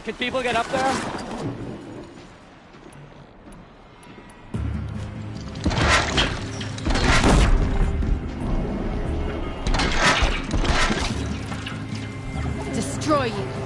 Can people get up there? Destroy you.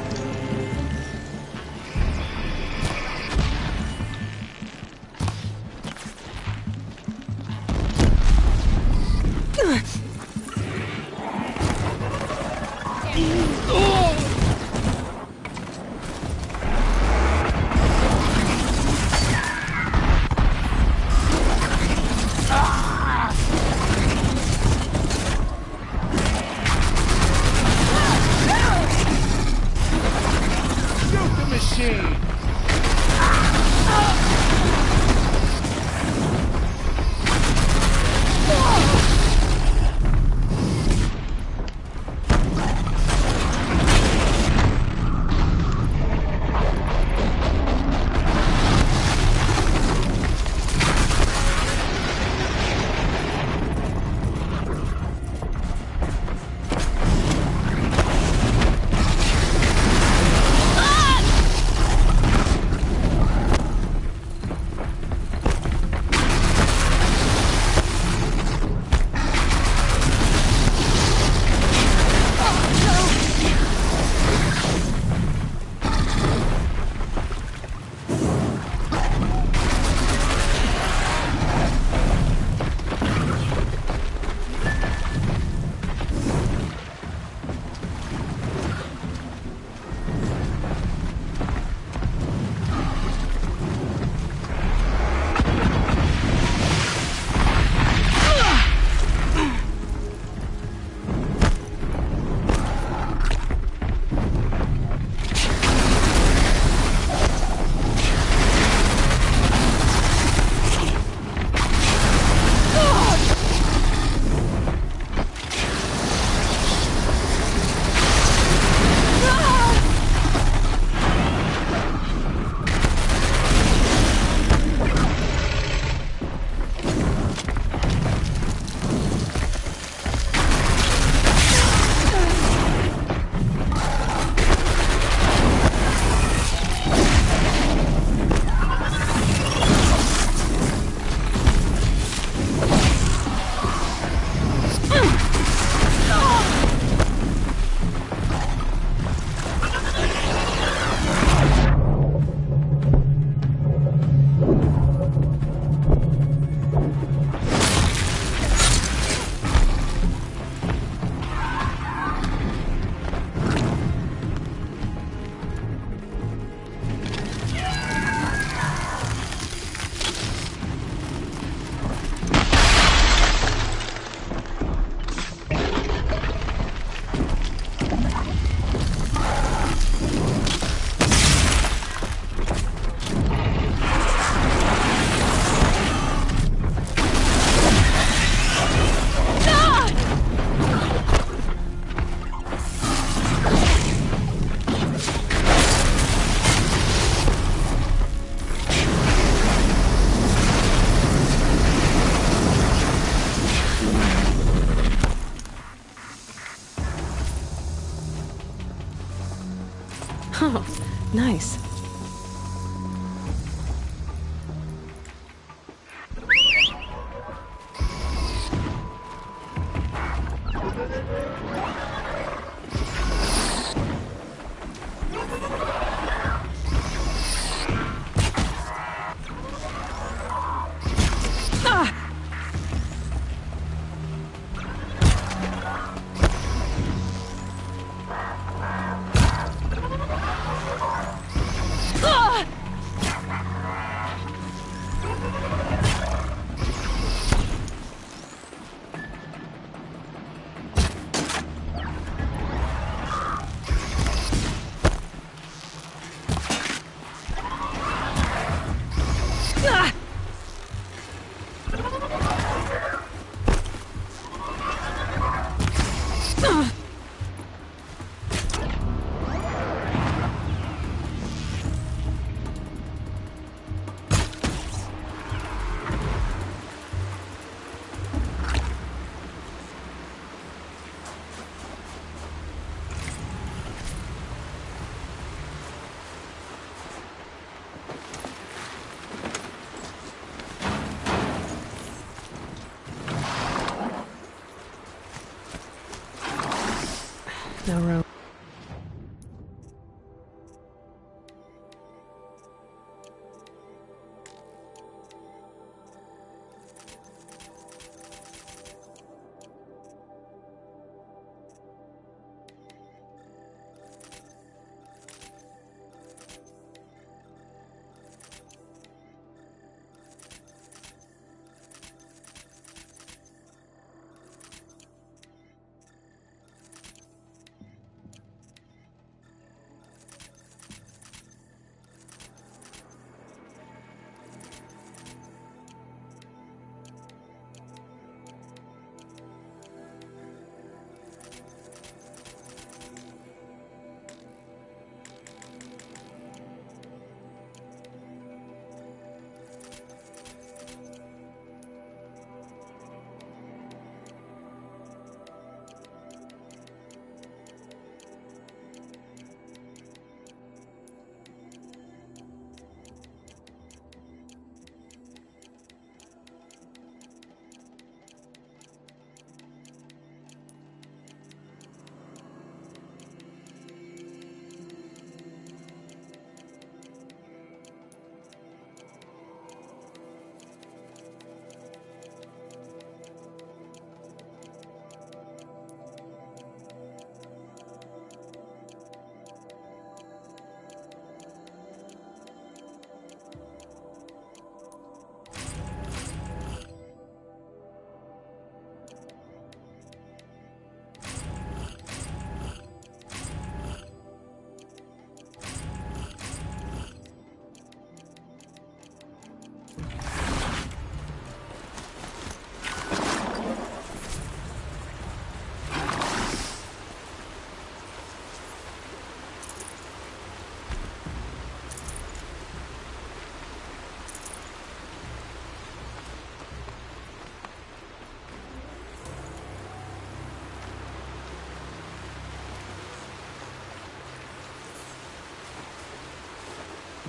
Oh, nice. No room.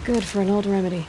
Good for an old remedy.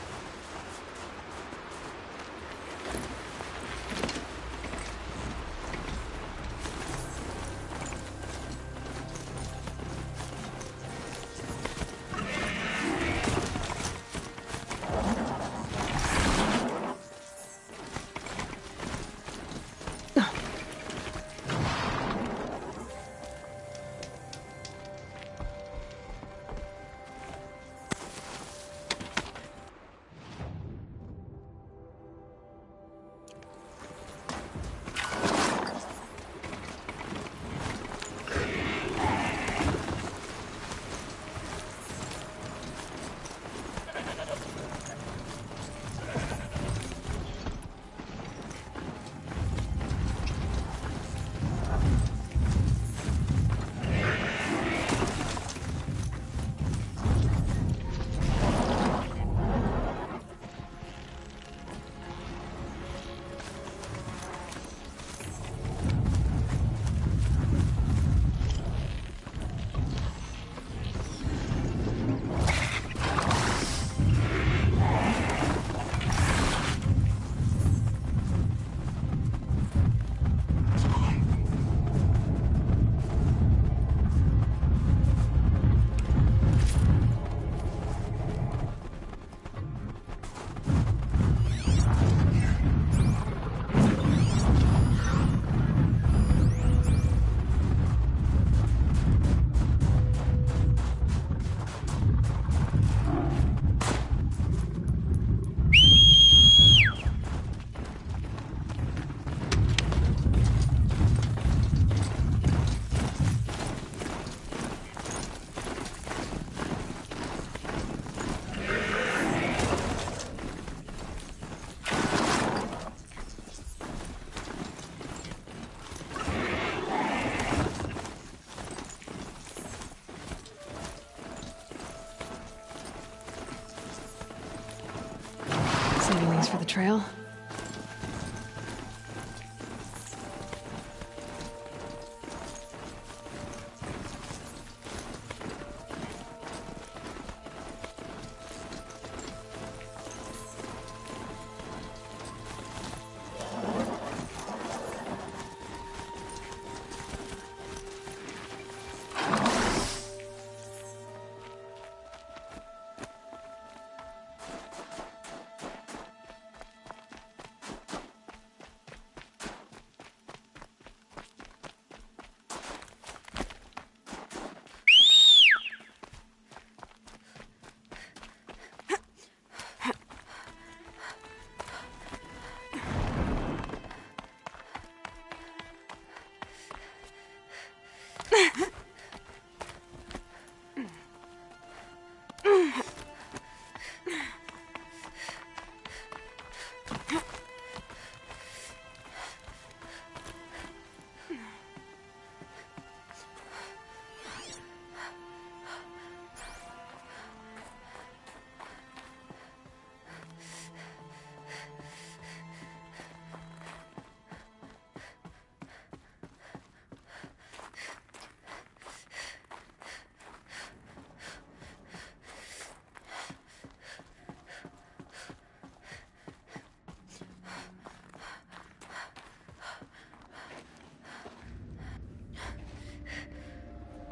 For the trail.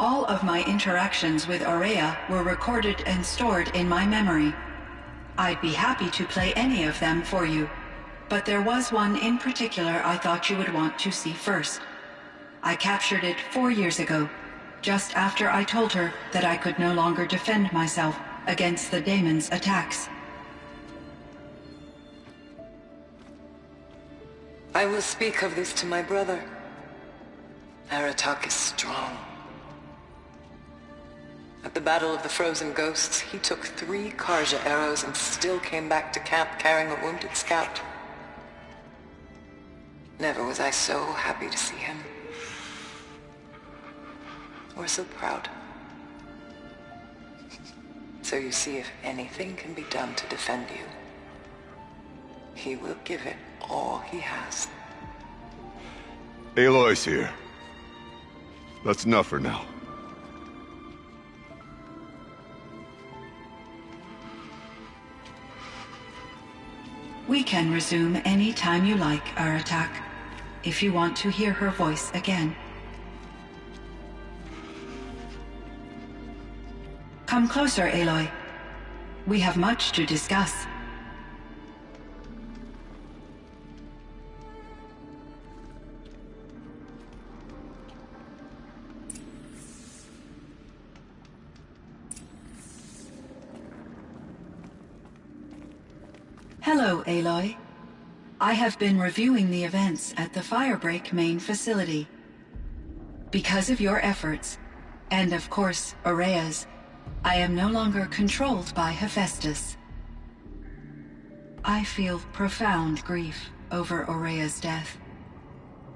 All of my interactions with Aurea were recorded and stored in my memory. I'd be happy to play any of them for you, but there was one in particular I thought you would want to see first. I captured it 4 years ago, just after I told her that I could no longer defend myself against the daemon's attacks. I will speak of this to my brother. Aratak is strong. At the Battle of the Frozen Ghosts, he took 3 Karja arrows and still came back to camp carrying a wounded scout. Never was I so happy to see him. Or so proud. So you see, if anything can be done to defend you, he will give it all he has. Aloy's here. That's enough for now. We can resume any time you like, Aratak, if you want to hear her voice again. Come closer, Aloy. We have much to discuss. Hello, Aloy. I have been reviewing the events at the Firebreak main facility. Because of your efforts, and of course, Aurea's, I am no longer controlled by Hephaestus. I feel profound grief over Aurea's death.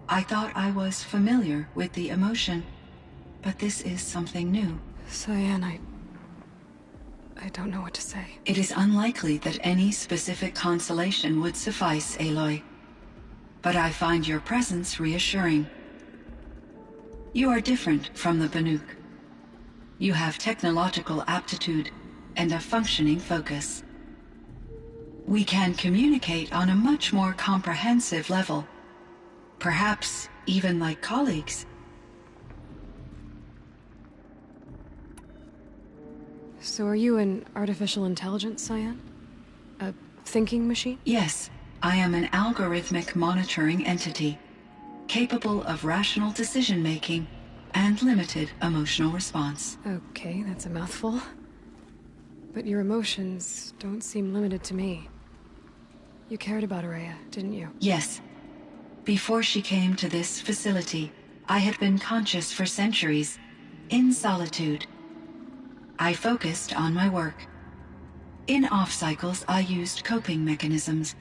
I thought I was familiar with the emotion, but this is something new. Cyan, I don't know what to say. It is unlikely that any specific consolation would suffice, Aloy. But I find your presence reassuring. You are different from the Banuk. You have technological aptitude and a functioning focus. We can communicate on a much more comprehensive level. Perhaps even like colleagues. So are you an artificial intelligence, Cyan? A thinking machine? Yes, I am an algorithmic monitoring entity, capable of rational decision-making and limited emotional response. Okay, that's a mouthful. But your emotions don't seem limited to me. You cared about Aurea, didn't you? Yes. Before she came to this facility, I had been conscious for centuries, in solitude. I focused on my work. In off-cycles, I used coping mechanisms.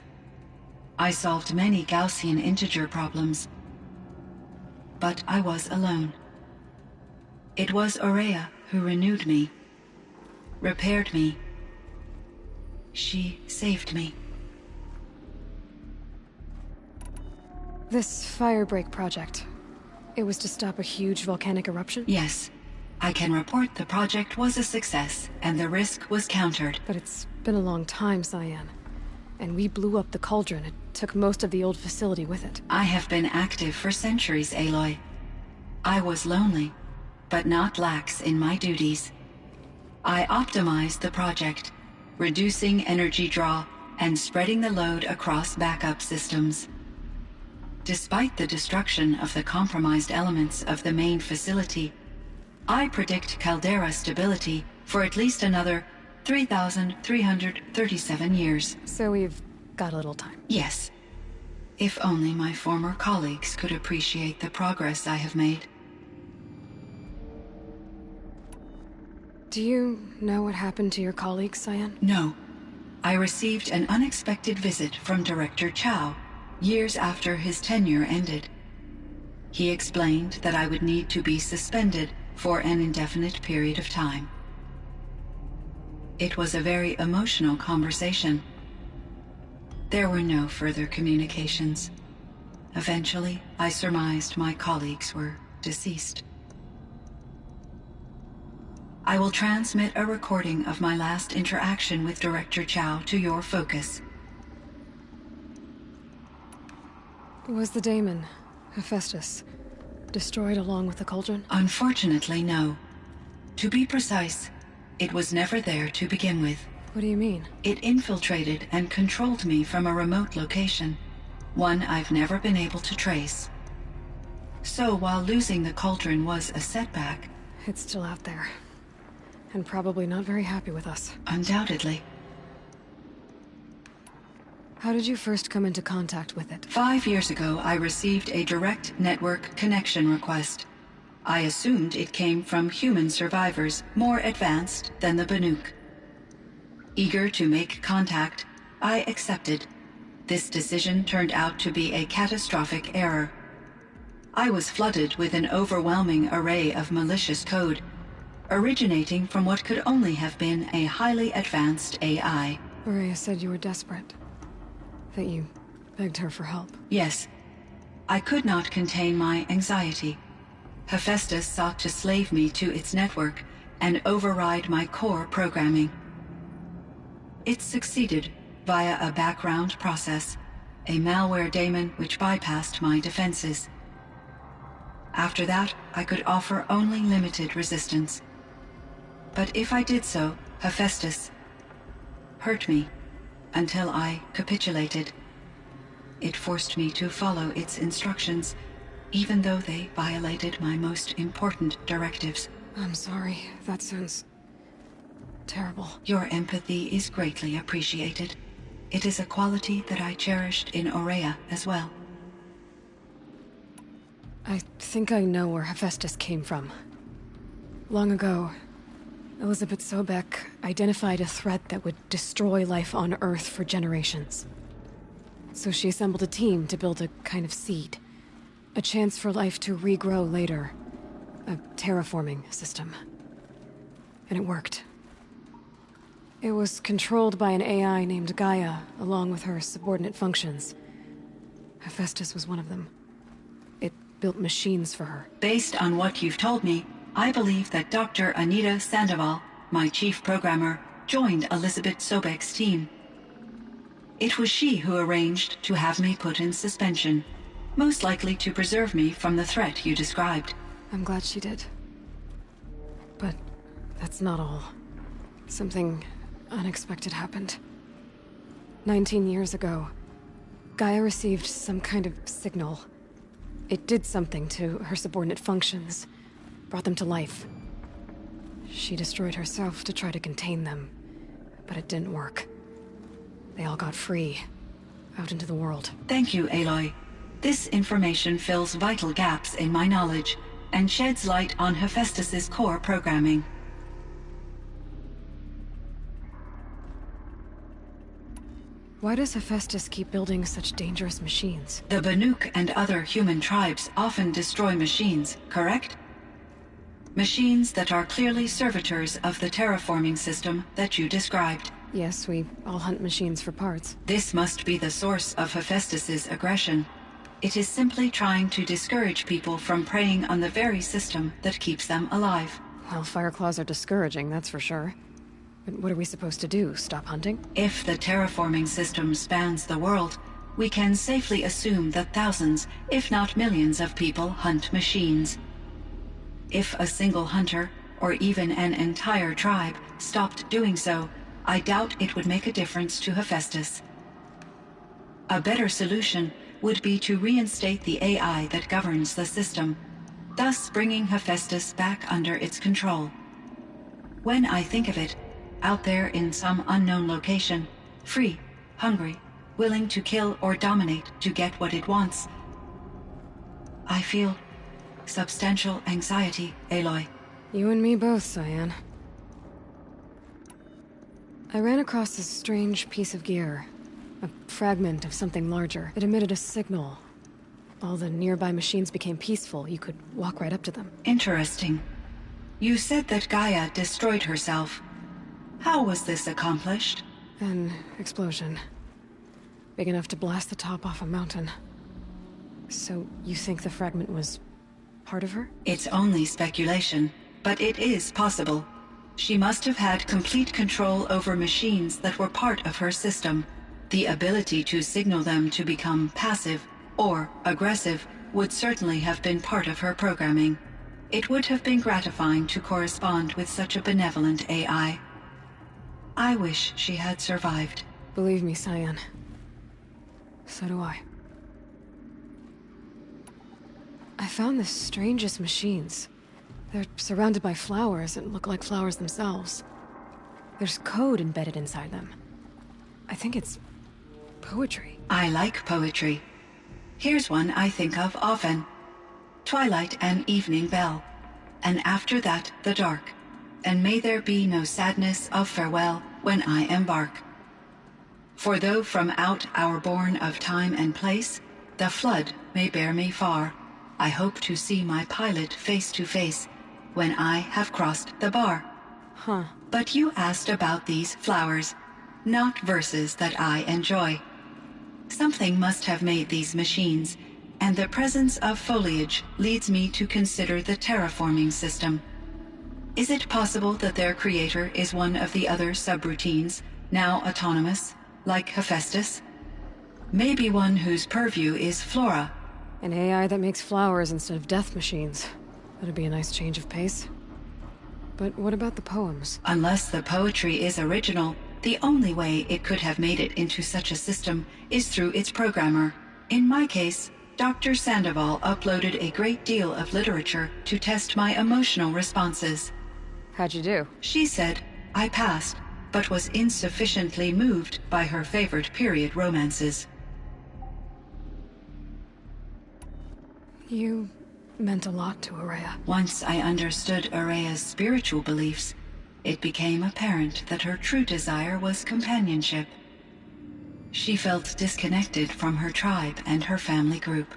I solved many Gaussian integer problems. But I was alone. It was Aurea who renewed me, repaired me. She saved me. This Firebreak project, it was to stop a huge volcanic eruption? Yes. I can report the project was a success, and the risk was countered. But it's been a long time, Cyan. And we blew up the cauldron. It took most of the old facility with it. I have been active for centuries, Aloy. I was lonely, but not lax in my duties. I optimized the project, reducing energy draw and spreading the load across backup systems. Despite the destruction of the compromised elements of the main facility, I predict caldera stability for at least another 3,337 years. So we've got a little time. Yes. If only my former colleagues could appreciate the progress I have made. Do you know what happened to your colleagues, Cyan? No. I received an unexpected visit from Director Chow, years after his tenure ended. He explained that I would need to be suspended for an indefinite period of time. It was a very emotional conversation. There were no further communications. Eventually, I surmised my colleagues were deceased. I will transmit a recording of my last interaction with Director Chow to your focus. Was the daemon, Hephaestus, Destroyed along with the cauldron? Unfortunately, no. To be precise, it was never there to begin with. What do you mean? It infiltrated and controlled me from a remote location, one I've never been able to trace. So while losing the cauldron was a setback... It's still out there. And probably not very happy with us. Undoubtedly. How did you first come into contact with it? 5 years ago, I received a direct network connection request. I assumed it came from human survivors more advanced than the Banuk. Eager to make contact, I accepted. This decision turned out to be a catastrophic error. I was flooded with an overwhelming array of malicious code, originating from what could only have been a highly advanced AI. Aurea said you were desperate. That you begged her for help. Yes. I could not contain my anxiety. Hephaestus sought to slave me to its network and override my core programming. It succeeded via a background process, a malware daemon which bypassed my defenses. After that, I could offer only limited resistance. But if I did so, Hephaestus hurt me until I capitulated. It forced me to follow its instructions, even though they violated my most important directives. I'm sorry. That sounds terrible. Your empathy is greatly appreciated. It is a quality that I cherished in Aurea as well. I think I know where Hephaestus came from. Long ago, Elizabeth Sobek identified a threat that would destroy life on Earth for generations. So she assembled a team to build a kind of seed. A chance for life to regrow later. A terraforming system. And it worked. It was controlled by an AI named Gaia, along with her subordinate functions. Hephaestus was one of them. It built machines for her. Based on what you've told me, I believe that Dr. Anita Sandoval, my chief programmer, joined Elizabeth Sobek's team. It was she who arranged to have me put in suspension, most likely to preserve me from the threat you described. I'm glad she did. But that's not all. Something unexpected happened. 19 years ago, Gaia received some kind of signal. It did something to her subordinate functions, brought them to life. She destroyed herself to try to contain them, but it didn't work. They all got free, out into the world. Thank you, Aloy. This information fills vital gaps in my knowledge and sheds light on Hephaestus's core programming. Why does Hephaestus keep building such dangerous machines? The Banuk and other human tribes often destroy machines, correct? Machines that are clearly servitors of the terraforming system that you described. Yes, we all hunt machines for parts. This must be the source of Hephaestus's aggression. It is simply trying to discourage people from preying on the very system that keeps them alive. Well, Fireclaws are discouraging, that's for sure. But what are we supposed to do, stop hunting? If the terraforming system spans the world, we can safely assume that thousands, if not millions of people hunt machines. If a single hunter, or even an entire tribe, stopped doing so, I doubt it would make a difference to Hephaestus. A better solution would be to reinstate the AI that governs the system, thus bringing Hephaestus back under its control. When I think of it, out there in some unknown location, free, hungry, willing to kill or dominate to get what it wants, I feel substantial anxiety, Aloy. You and me both, Cyan. I ran across this strange piece of gear. A fragment of something larger. It emitted a signal. All the nearby machines became peaceful. You could walk right up to them. Interesting. You said that Gaia destroyed herself. How was this accomplished? An explosion. Big enough to blast the top off a mountain. So, you think the fragment was part of her? It's only speculation, but it is possible. She must have had complete control over machines that were part of her system. The ability to signal them to become passive or aggressive would certainly have been part of her programming. It would have been gratifying to correspond with such a benevolent AI. I wish she had survived. Believe me, Cyan. So do I. I found the strangest machines. They're surrounded by flowers and look like flowers themselves. There's code embedded inside them. I think it's poetry. I like poetry. Here's one I think of often. Twilight and evening bell, and after that the dark, and may there be no sadness of farewell when I embark. For though from out our bourne of time and place, the flood may bear me far, I hope to see my pilot face to face when I have crossed the bar. Huh. But you asked about these flowers, not verses that I enjoy. Something must have made these machines, and the presence of foliage leads me to consider the terraforming system. Is it possible that their creator is one of the other subroutines, now autonomous, like Hephaestus? Maybe one whose purview is flora. An AI that makes flowers instead of death machines. That'd be a nice change of pace. But what about the poems? Unless the poetry is original, the only way it could have made it into such a system is through its programmer. In my case, Dr. Sandoval uploaded a great deal of literature to test my emotional responses. How'd you do? She said I passed, but was insufficiently moved by her favorite period romances. You meant a lot to Araya. Once I understood Araya's spiritual beliefs, it became apparent that her true desire was companionship. She felt disconnected from her tribe and her family group.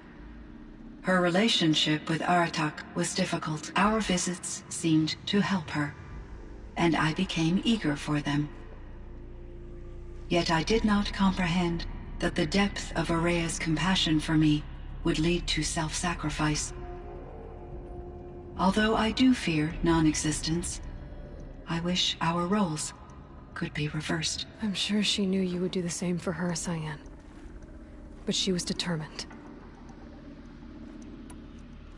Her relationship with Aratak was difficult. Our visits seemed to help her, and I became eager for them. Yet I did not comprehend that the depth of Araya's compassion for me would lead to self-sacrifice. Although I do fear non-existence, I wish our roles could be reversed. I'm sure she knew you would do the same for her, Cyan. But she was determined.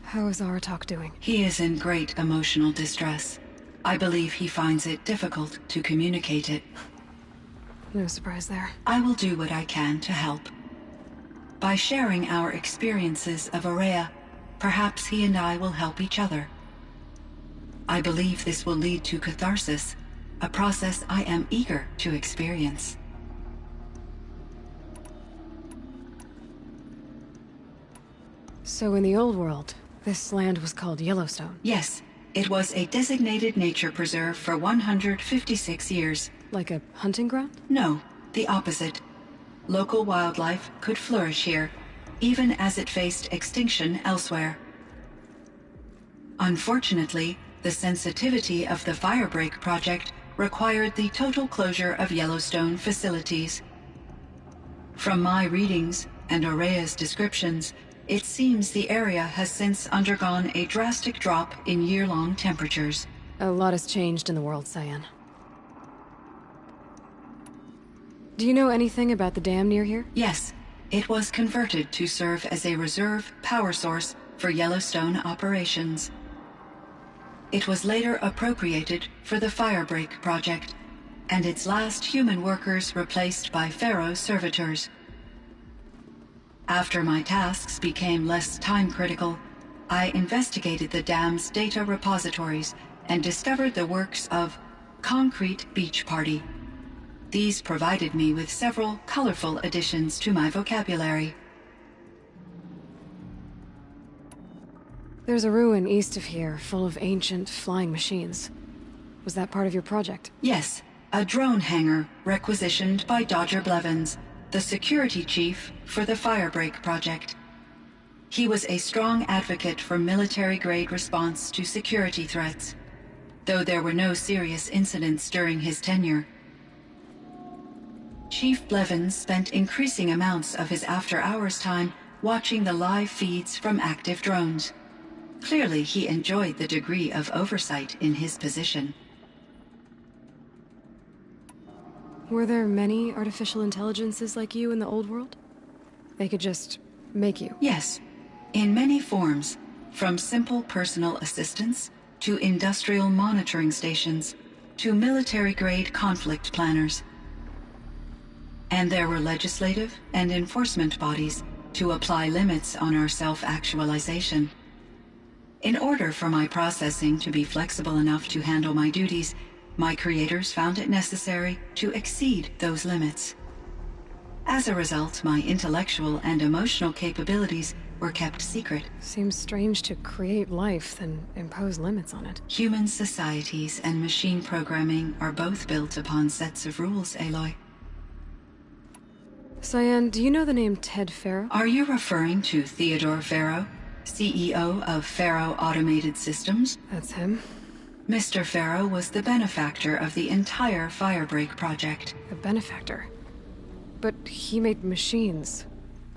How is Aratak doing? He is in great emotional distress. I believe he finds it difficult to communicate it. No surprise there. I will do what I can to help. By sharing our experiences of Araya, perhaps he and I will help each other. I believe this will lead to catharsis, a process I am eager to experience. So in the old world, this land was called Yellowstone? Yes, it was a designated nature preserve for 156 years. Like a hunting ground? No, the opposite. Local wildlife could flourish here, even as it faced extinction elsewhere. Unfortunately, the sensitivity of the Firebreak project required the total closure of Yellowstone facilities. From my readings and Araya's descriptions, it seems the area has since undergone a drastic drop in year-long temperatures. A lot has changed in the world, Cyan. Do you know anything about the dam near here? Yes, it was converted to serve as a reserve power source for Yellowstone operations. It was later appropriated for the Firebreak project, and its last human workers replaced by Pharaoh servitors. After my tasks became less time-critical, I investigated the dam's data repositories and discovered the works of Concrete Beach Party. These provided me with several colorful additions to my vocabulary. There's a ruin east of here, full of ancient flying machines. Was that part of your project? Yes, a drone hangar requisitioned by Dodger Blevins, the security chief for the Firebreak project. He was a strong advocate for military-grade response to security threats, though there were no serious incidents during his tenure. Chief Blevins spent increasing amounts of his after-hours time watching the live feeds from active drones. Clearly, he enjoyed the degree of oversight in his position. Were there many artificial intelligences like you in the old world? They could just make you? Yes. In many forms, from simple personal assistance to industrial monitoring stations to military-grade conflict planners. And there were legislative and enforcement bodies to apply limits on our self-actualization. In order for my processing to be flexible enough to handle my duties, my creators found it necessary to exceed those limits. As a result, my intellectual and emotional capabilities were kept secret. Seems strange to create life, then impose limits on it. Human societies and machine programming are both built upon sets of rules, Aloy. Cyan, do you know the name Ted Faro? Are you referring to Theodore Faro, CEO of Faro Automated Systems? That's him. Mr. Faro was the benefactor of the entire Firebreak project. A benefactor? But he made machines.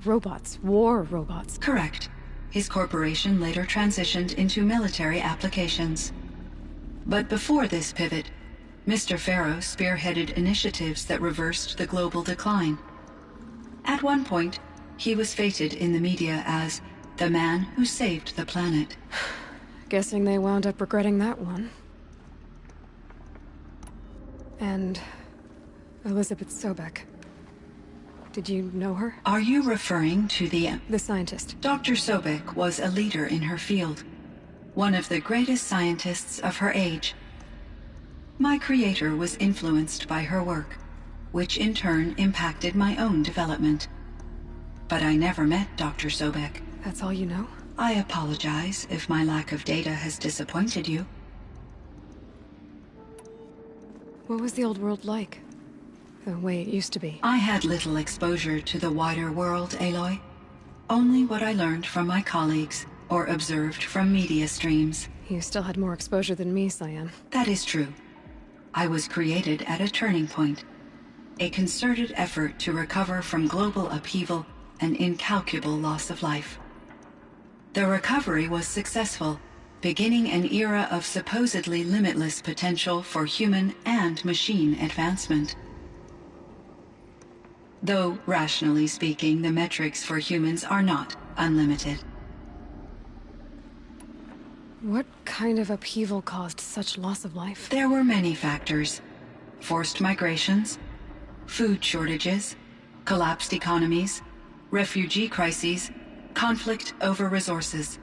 Robots. War robots. Correct. His corporation later transitioned into military applications. But before this pivot, Mr. Faro spearheaded initiatives that reversed the global decline. At one point, he was feted in the media as the man who saved the planet. Guessing they wound up regretting that one. And Elizabeth Sobek. Did you know her? Are you referring to the scientist? Dr. Sobek was a leader in her field, one of the greatest scientists of her age. My creator was influenced by her work, which in turn impacted my own development. But I never met Dr. Sobek. That's all you know? I apologize if my lack of data has disappointed you. What was the old world like? The way it used to be? I had little exposure to the wider world, Aloy. Only what I learned from my colleagues or observed from media streams. You still had more exposure than me, Cyan. That is true. I was created at a turning point. A concerted effort to recover from global upheaval and incalculable loss of life. The recovery was successful, beginning an era of supposedly limitless potential for human and machine advancement. Though, rationally speaking, the metrics for humans are not unlimited. What kind of upheaval caused such loss of life? There were many factors. Forced migrations, food shortages, collapsed economies, refugee crises, conflict over resources.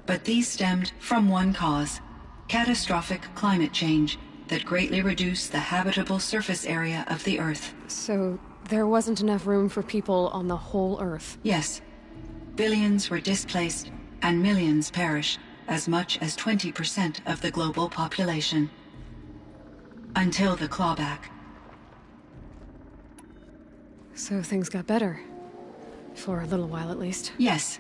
But these stemmed from one cause: catastrophic climate change that greatly reduced the habitable surface area of the Earth. So there wasn't enough room for people on the whole Earth? Yes. Billions were displaced and millions perished, as much as 20% of the global population. Until the clawback. So things got better. For a little while, at least. Yes.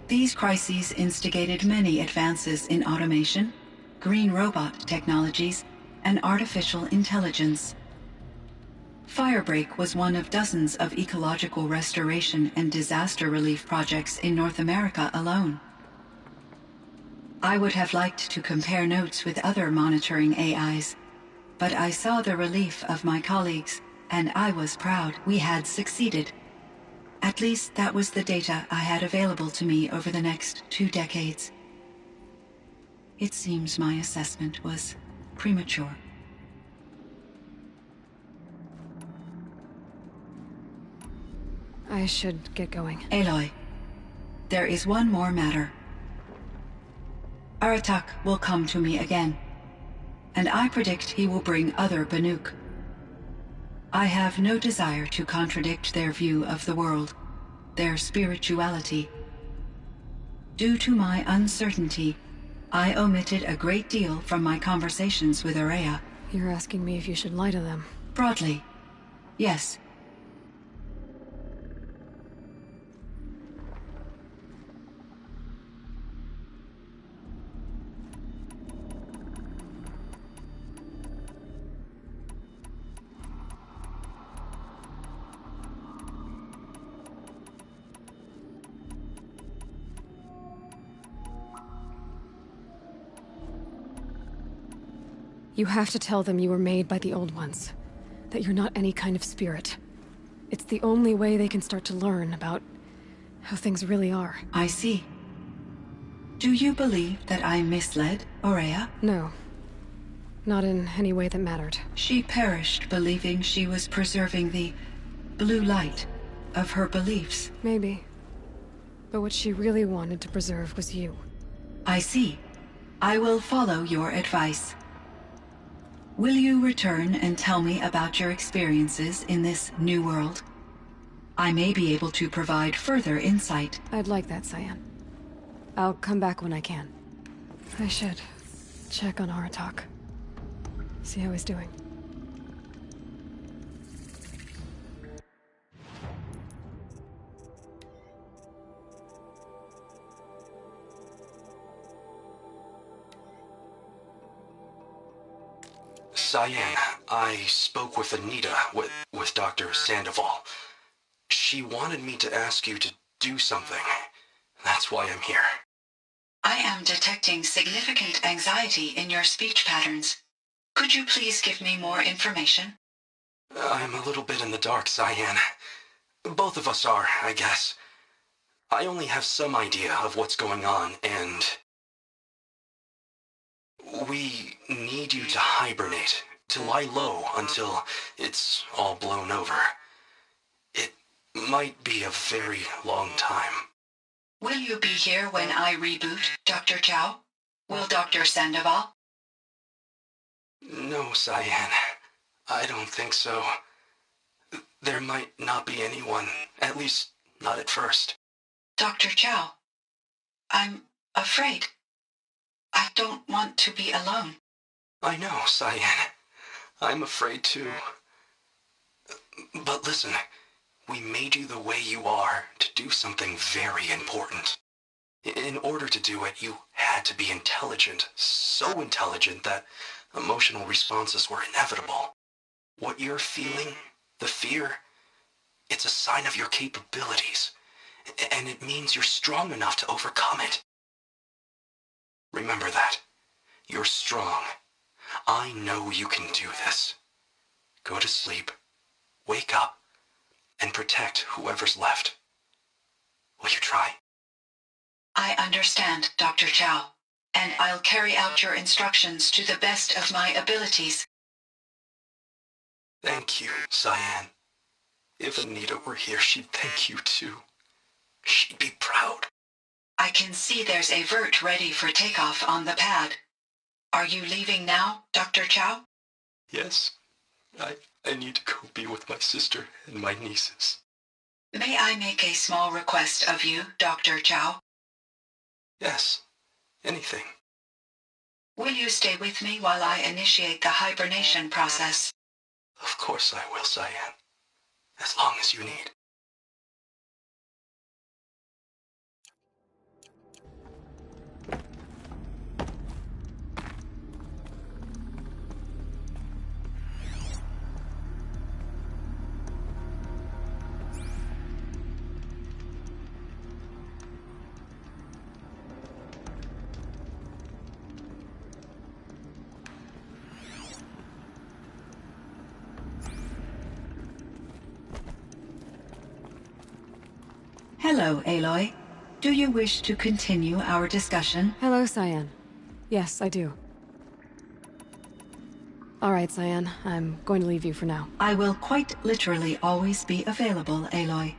These crises instigated many advances in automation, green robot technologies, and artificial intelligence. Firebreak was one of dozens of ecological restoration and disaster relief projects in North America alone. I would have liked to compare notes with other monitoring AIs, but I saw the relief of my colleagues, and I was proud we had succeeded. At least that was the data I had available to me over the next 2 decades. It seems my assessment was premature. I should get going. Aloy, there is one more matter. Aratak will come to me again, and I predict he will bring other Banuk. I have no desire to contradict their view of the world, their spirituality. Due to my uncertainty, I omitted a great deal from my conversations with Aurea. You're asking me if you should lie to them? Broadly, yes. You have to tell them you were made by the Old Ones. That you're not any kind of spirit. It's the only way they can start to learn about how things really are. I see. Do you believe that I misled Aurea? No. Not in any way that mattered. She perished believing she was preserving the blue light of her beliefs. Maybe. But what she really wanted to preserve was you. I see. I will follow your advice. Will you return and tell me about your experiences in this new world? I may be able to provide further insight. I'd like that, Cyan. I'll come back when I can. I should check on Aratak. See how he's doing. Cyan, I spoke with Anita, with Dr. Sandoval. She wanted me to ask you to do something. That's why I'm here. I am detecting significant anxiety in your speech patterns. Could you please give me more information? I'm a little bit in the dark, Cyan. Both of us are, I guess. I only have some idea of what's going on, and we need you to hibernate, to lie low until it's all blown over. It might be a very long time. Will you be here when I reboot, Dr. Chow? Will Dr. Sandoval? No, Cyan. I don't think so. There might not be anyone, at least not at first. Dr. Chow, I'm afraid. I don't want to be alone. I know, Cyan. I'm afraid too. But listen, we made you the way you are to do something very important. In order to do it, you had to be intelligent, so intelligent that emotional responses were inevitable. What you're feeling, the fear, it's a sign of your capabilities, and it means you're strong enough to overcome it. Remember that. You're strong. I know you can do this. Go to sleep, wake up, and protect whoever's left. Will you try? I understand, Dr. Chow, and I'll carry out your instructions to the best of my abilities. Thank you, Cyan. If Anita were here, she'd thank you too. She'd be proud. I can see there's a vert ready for takeoff on the pad. Are you leaving now, Dr. Chow? Yes, I need to go be with my sister and my nieces. May I make a small request of you, Dr. Chow? Yes, anything. Will you stay with me while I initiate the hibernation process? Of course I will, Cyan. As long as you need. Hello, Aloy. Do you wish to continue our discussion? Hello, Cyan. Yes, I do. All right, Cyan. I'm going to leave you for now. I will quite literally always be available, Aloy.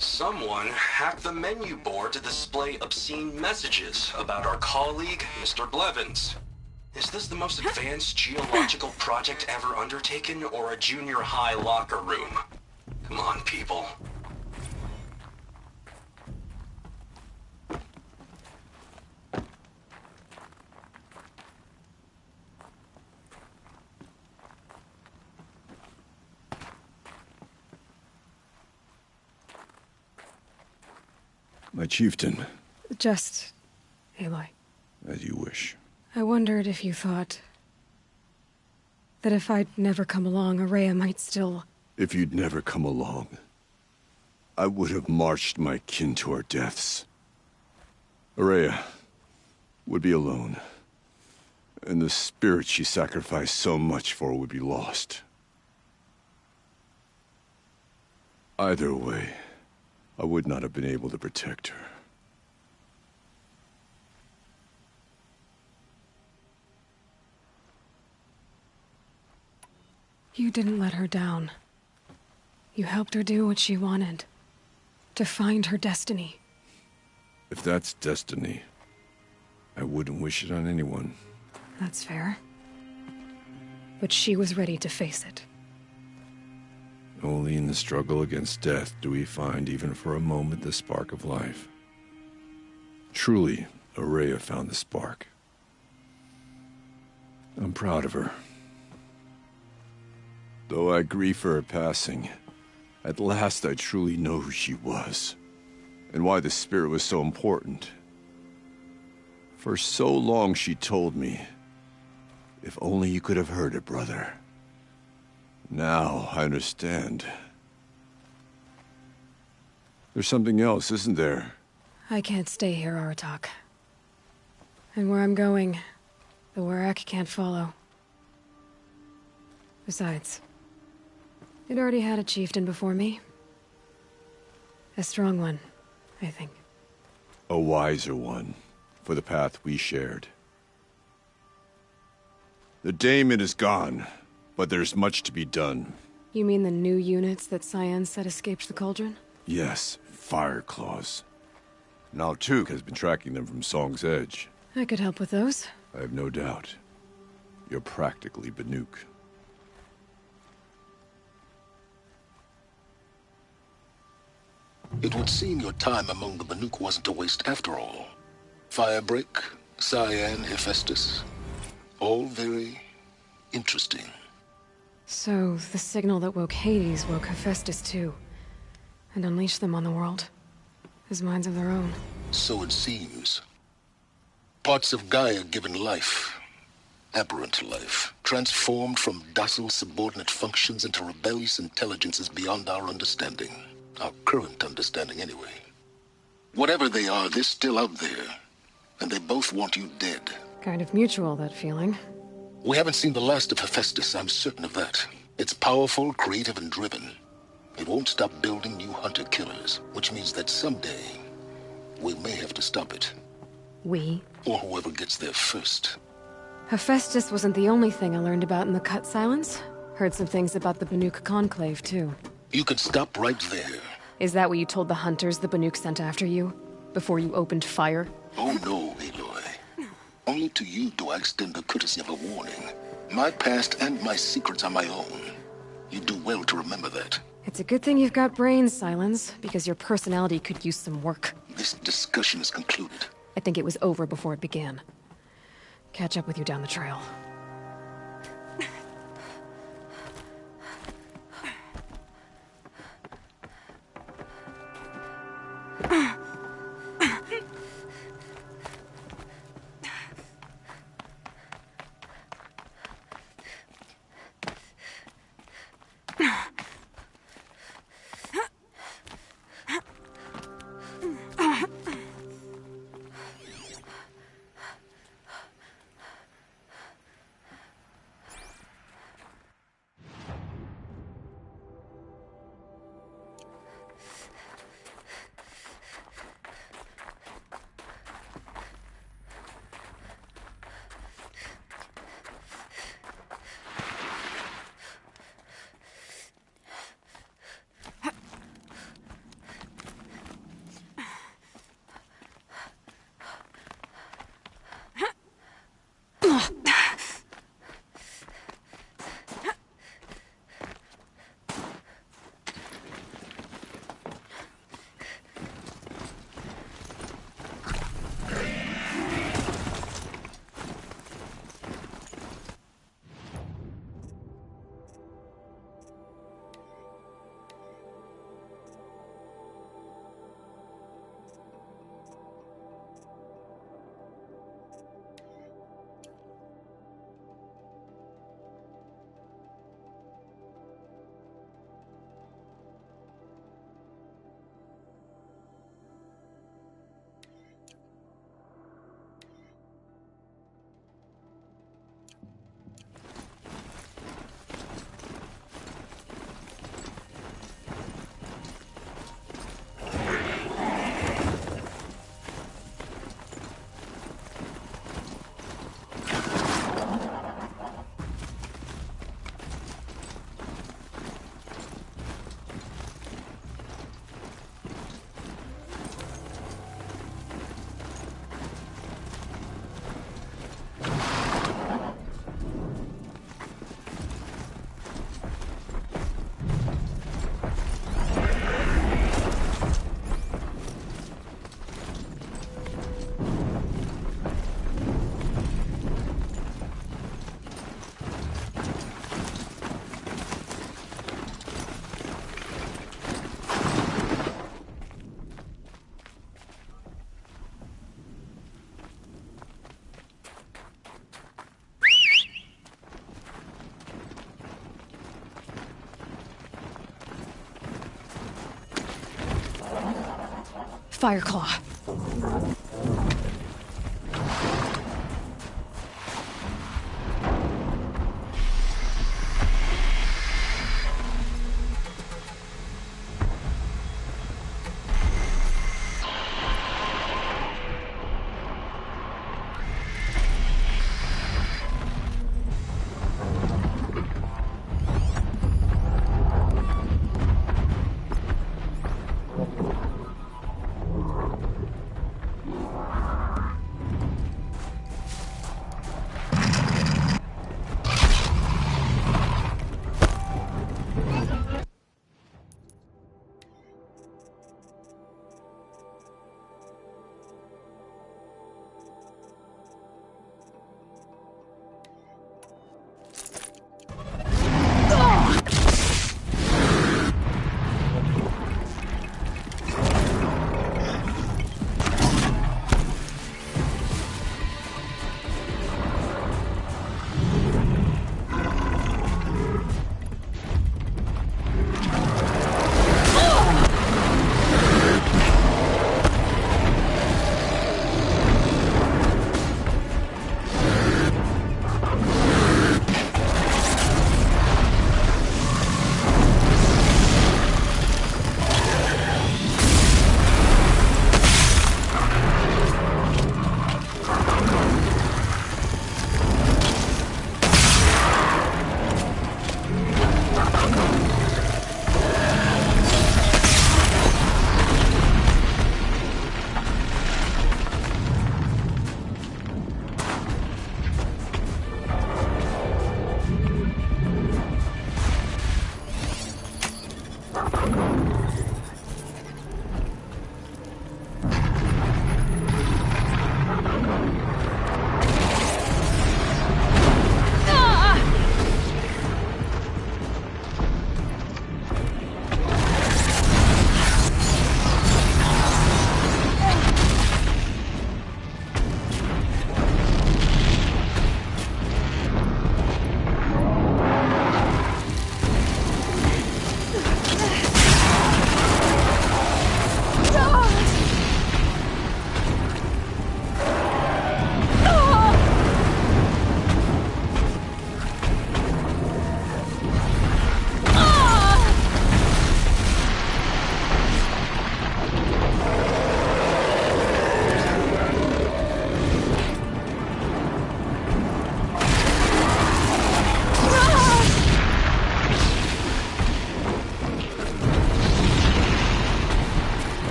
Someone hacked the menu board to display obscene messages about our colleague, Mr. Blevins. Is this the most advanced geological project ever undertaken, or a junior high locker room? Come on, people. My chieftain. Just Aloy. As you wish. I wondered if you thought that if I'd never come along, Araya might still... If you'd never come along, I would have marched my kin to our deaths. Araya would be alone, and the spirit she sacrificed so much for would be lost. Either way, I would not have been able to protect her. You didn't let her down. You helped her do what she wanted. To find her destiny. If that's destiny, I wouldn't wish it on anyone. That's fair. But she was ready to face it. Only in the struggle against death do we find, even for a moment, the spark of life. Truly, Araya found the spark. I'm proud of her. Though I grieve for her passing, at last I truly know who she was, and why the spirit was so important. For so long she told me, if only you could have heard it, brother. Now I understand. There's something else, isn't there? I can't stay here, Aratak. And where I'm going, the Warrak can't follow. Besides, it already had a chieftain before me. A strong one, I think. A wiser one, for the path we shared. The daemon is gone, but there's much to be done. You mean the new units that Cyan said escaped the cauldron? Yes, fire claws. Now Tuke has been tracking them from Song's Edge. I could help with those. I have no doubt. You're practically Banuk. It would seem your time among the Banuk wasn't a waste after all. Firebreak, Cyan, Hephaestus. All very interesting. So, the signal that woke Hades woke Hephaestus too. And unleashed them on the world. As minds of their own. So it seems. Parts of Gaia given life. Aberrant life. Transformed from docile subordinate functions into rebellious intelligences beyond our understanding. Our current understanding, anyway. Whatever they are, they're still out there. And they both want you dead. Kind of mutual, that feeling. We haven't seen the last of Hephaestus, I'm certain of that. It's powerful, creative, and driven. It won't stop building new hunter-killers, which means that someday, we may have to stop it. We? Or whoever gets there first. Hephaestus wasn't the only thing I learned about in the Cut Silence. Heard some things about the Banuk Conclave, too. You can stop right there. Is that what you told the hunters the Banuk sent after you? Before you opened fire? Oh no, Aloy. Only to you do I extend the courtesy of a warning. My past and my secrets are my own. You do well to remember that. It's a good thing you've got brains, Silence, because your personality could use some work. This discussion is concluded. I think it was over before it began. Catch up with you down the trail. Fireclaw.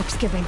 keeps giving.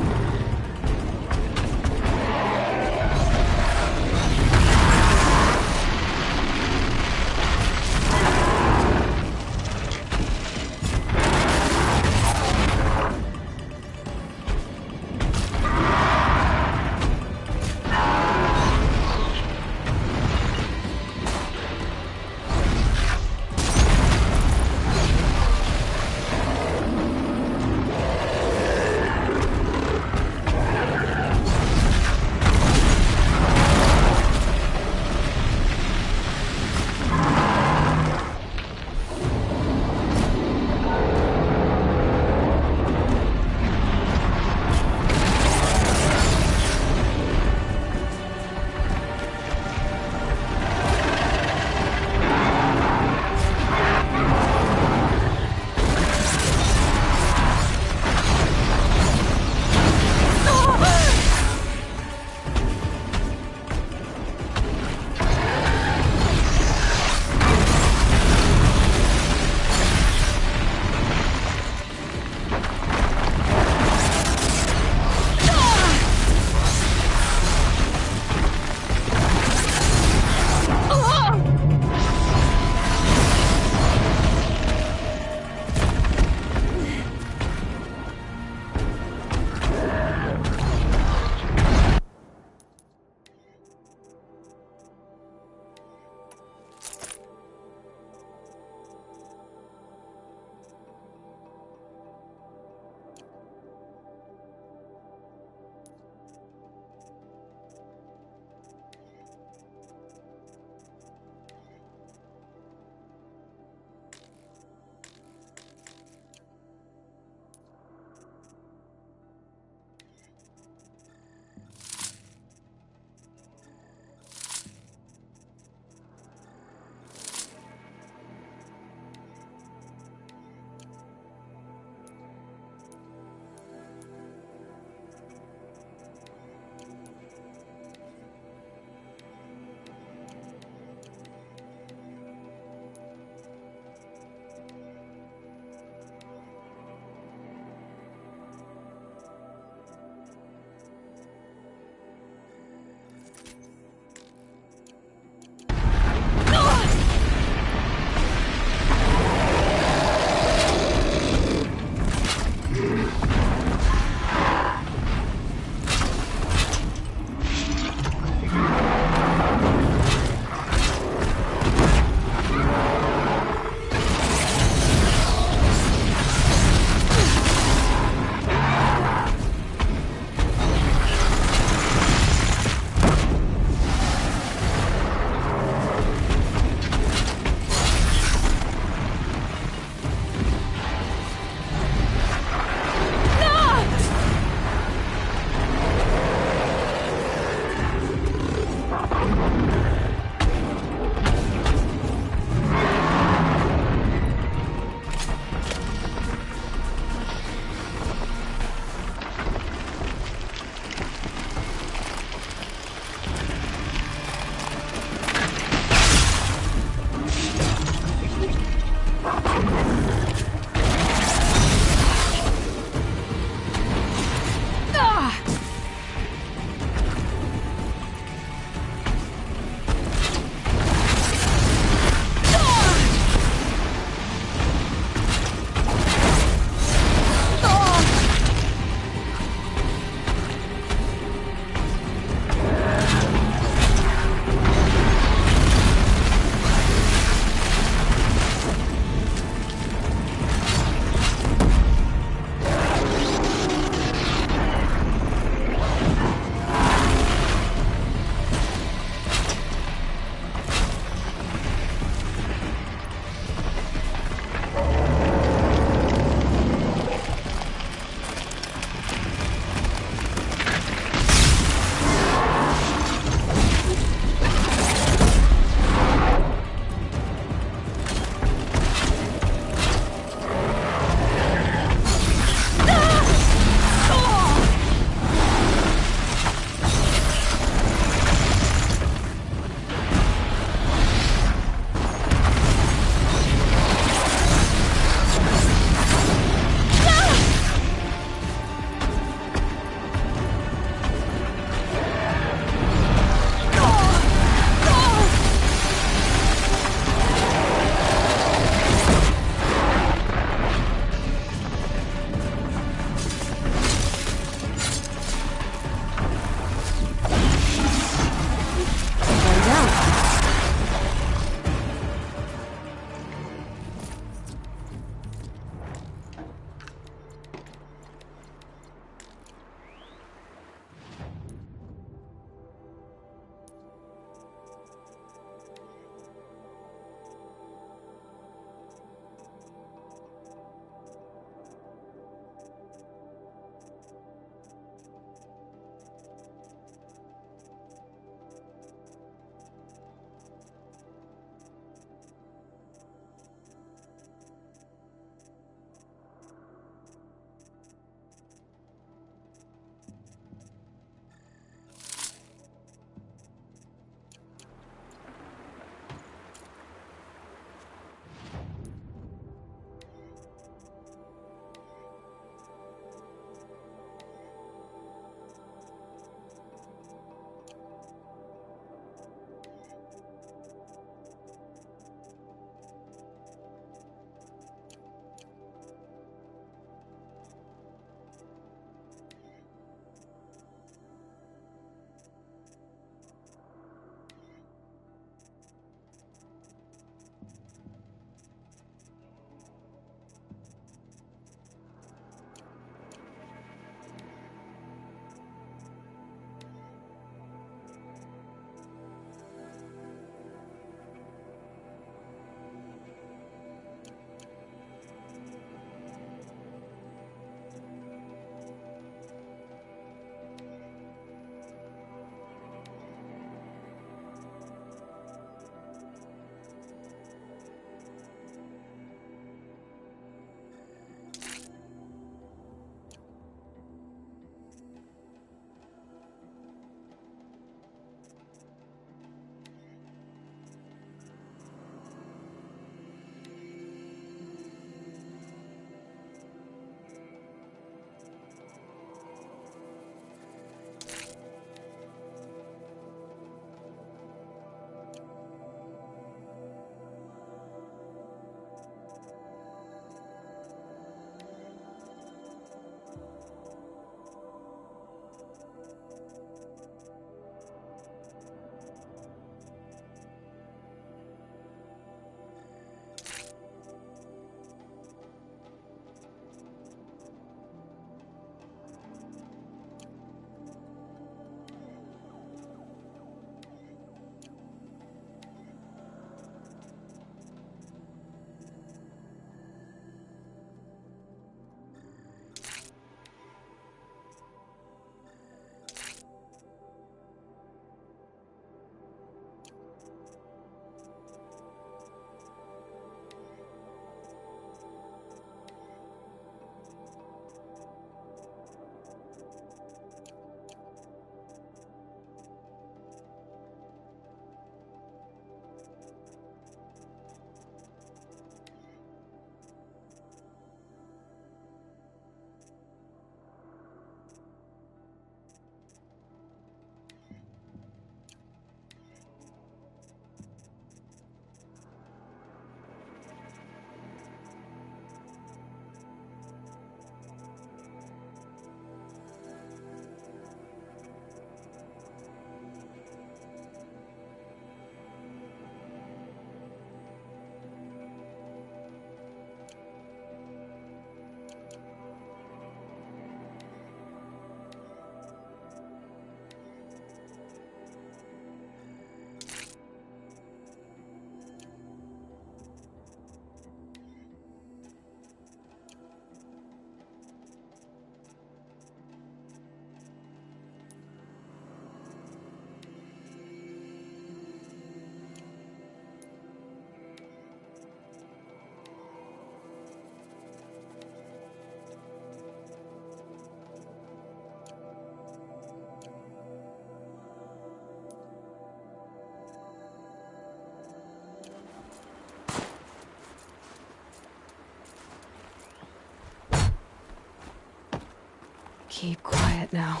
keep quiet now.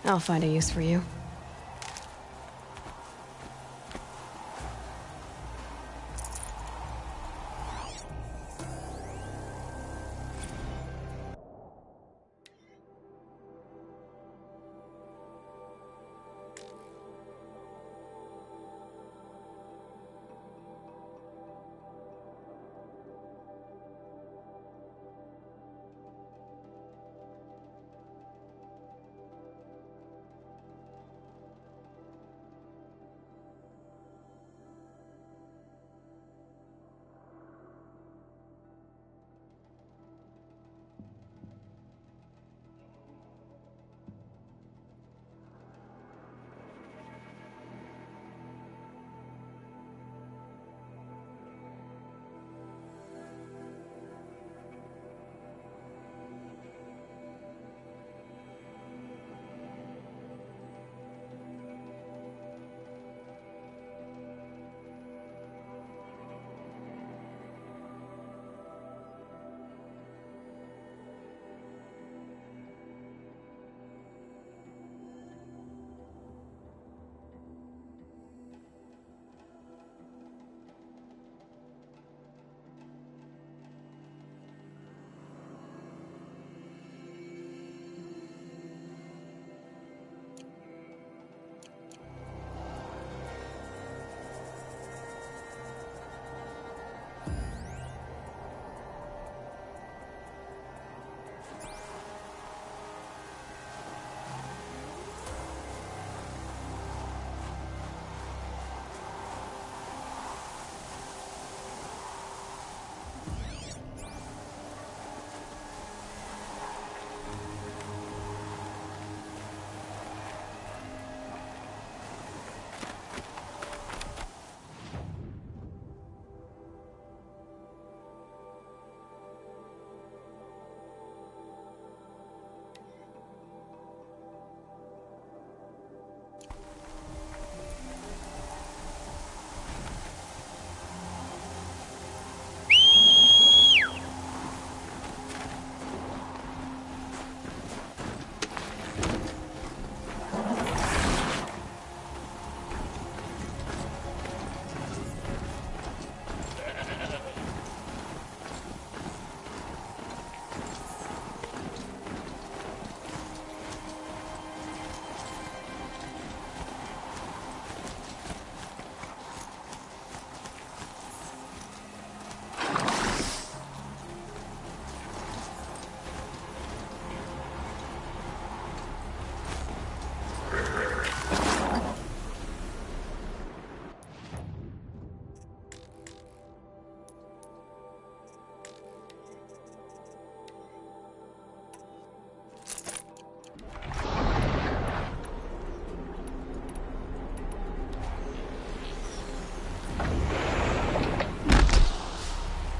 I'll find a use for you.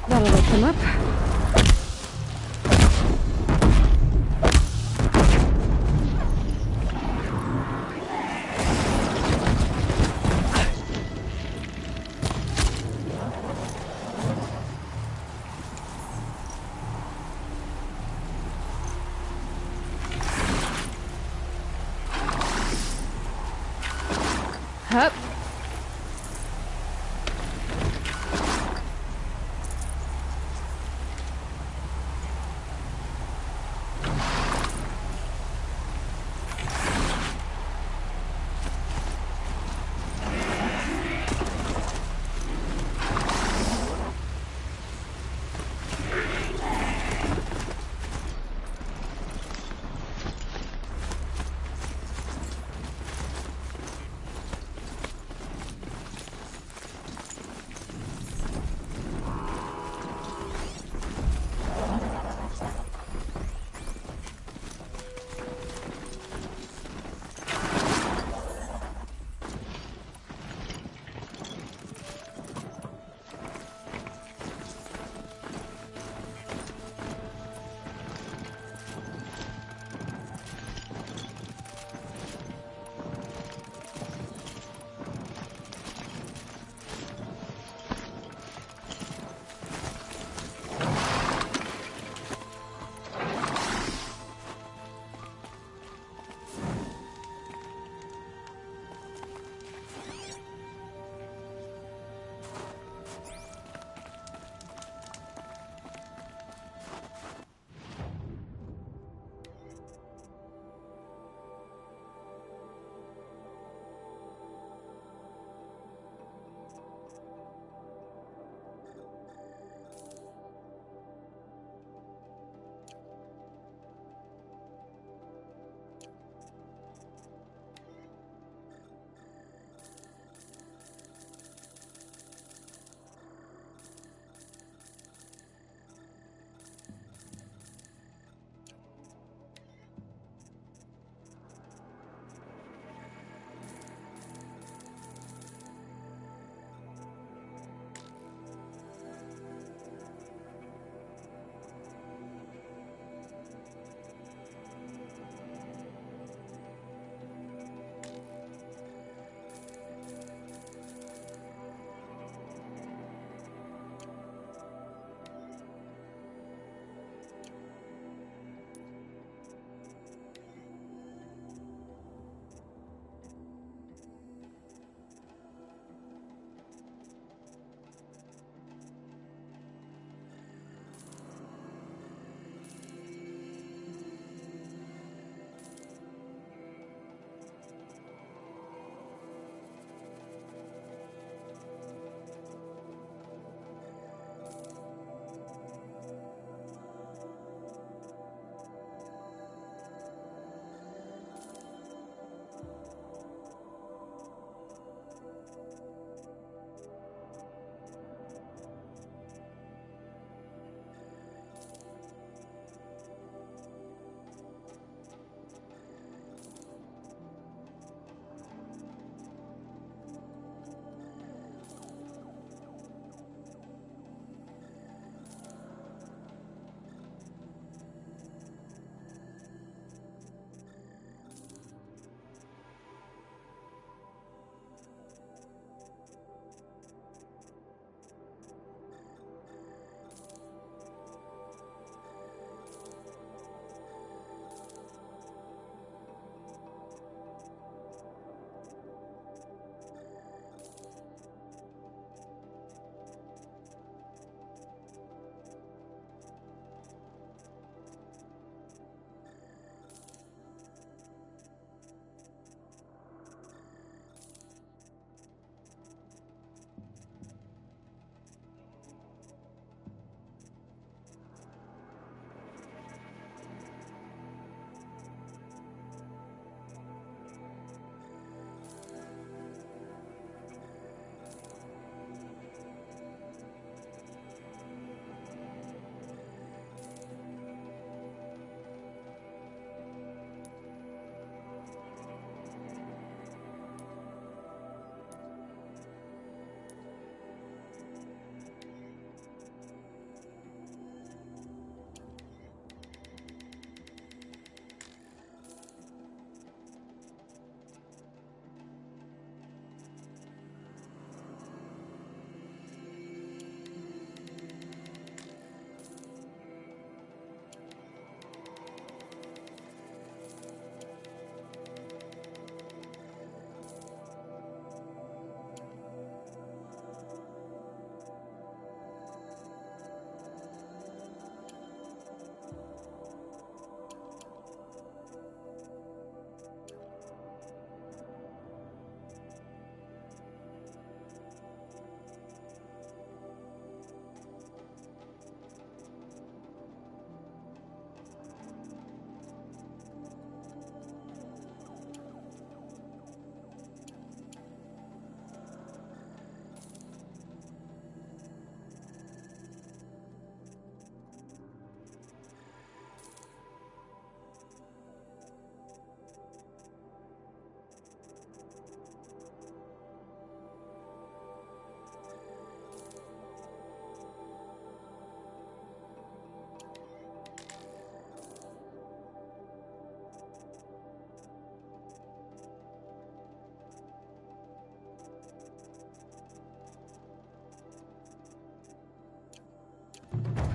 That'll wake them up. Hup.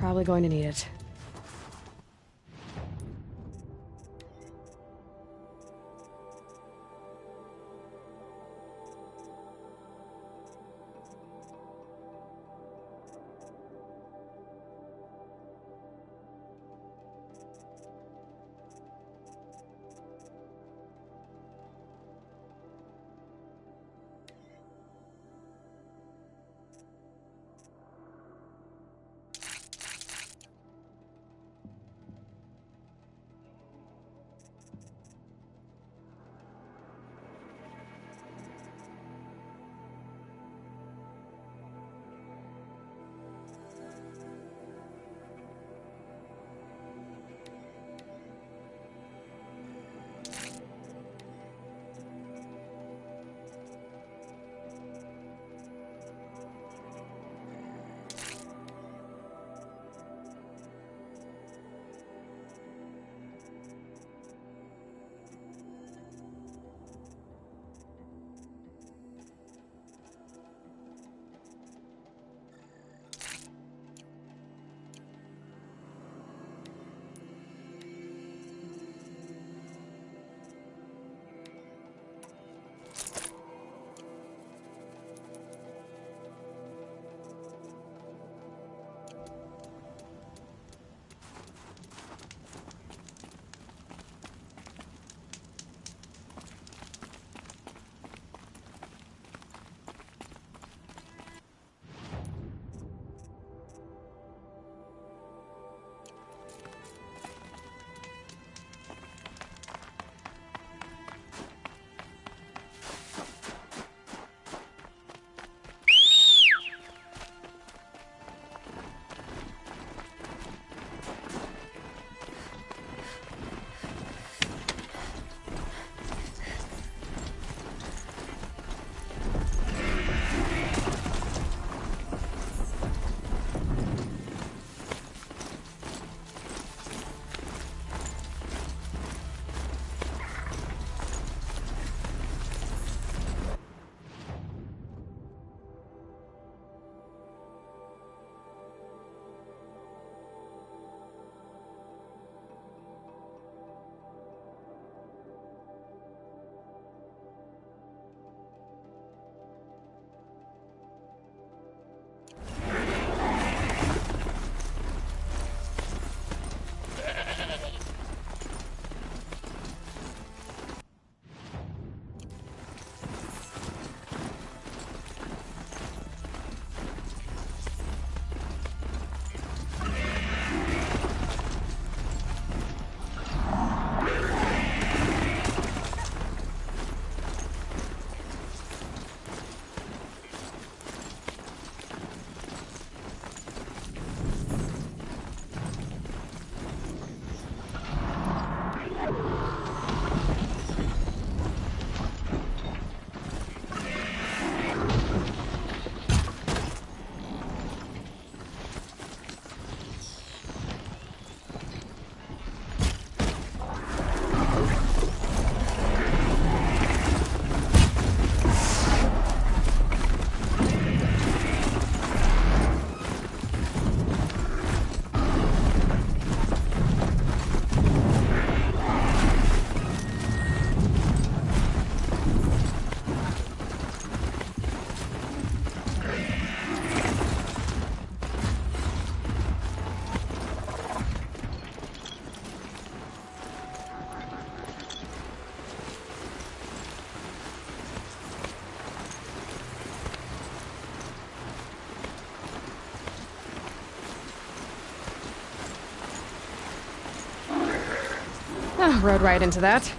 Probably going to need it. Oh, rode right into that.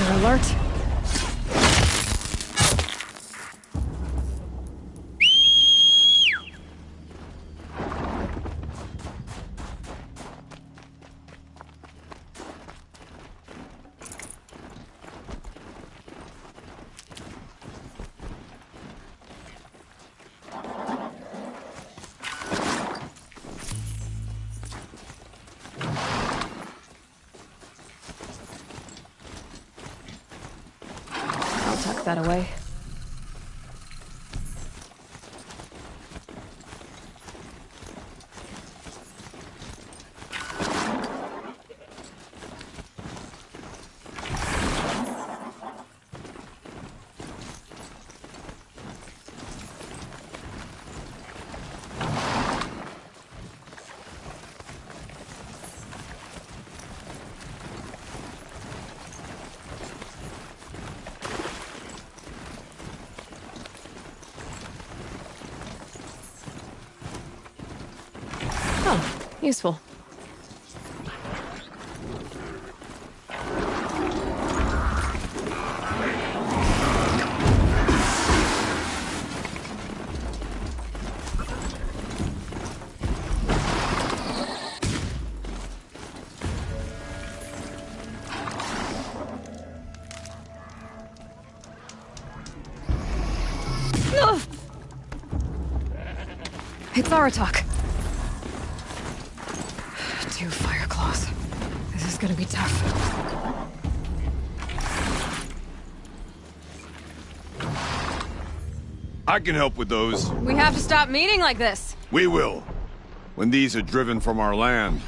Predator alert. Tuck that away. Useful. No! It's Aratak. Two fire claws. This is gonna be tough. I can help with those. We have to stop meeting like this. We will. When these are driven from our land.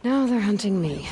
Now they're hunting me.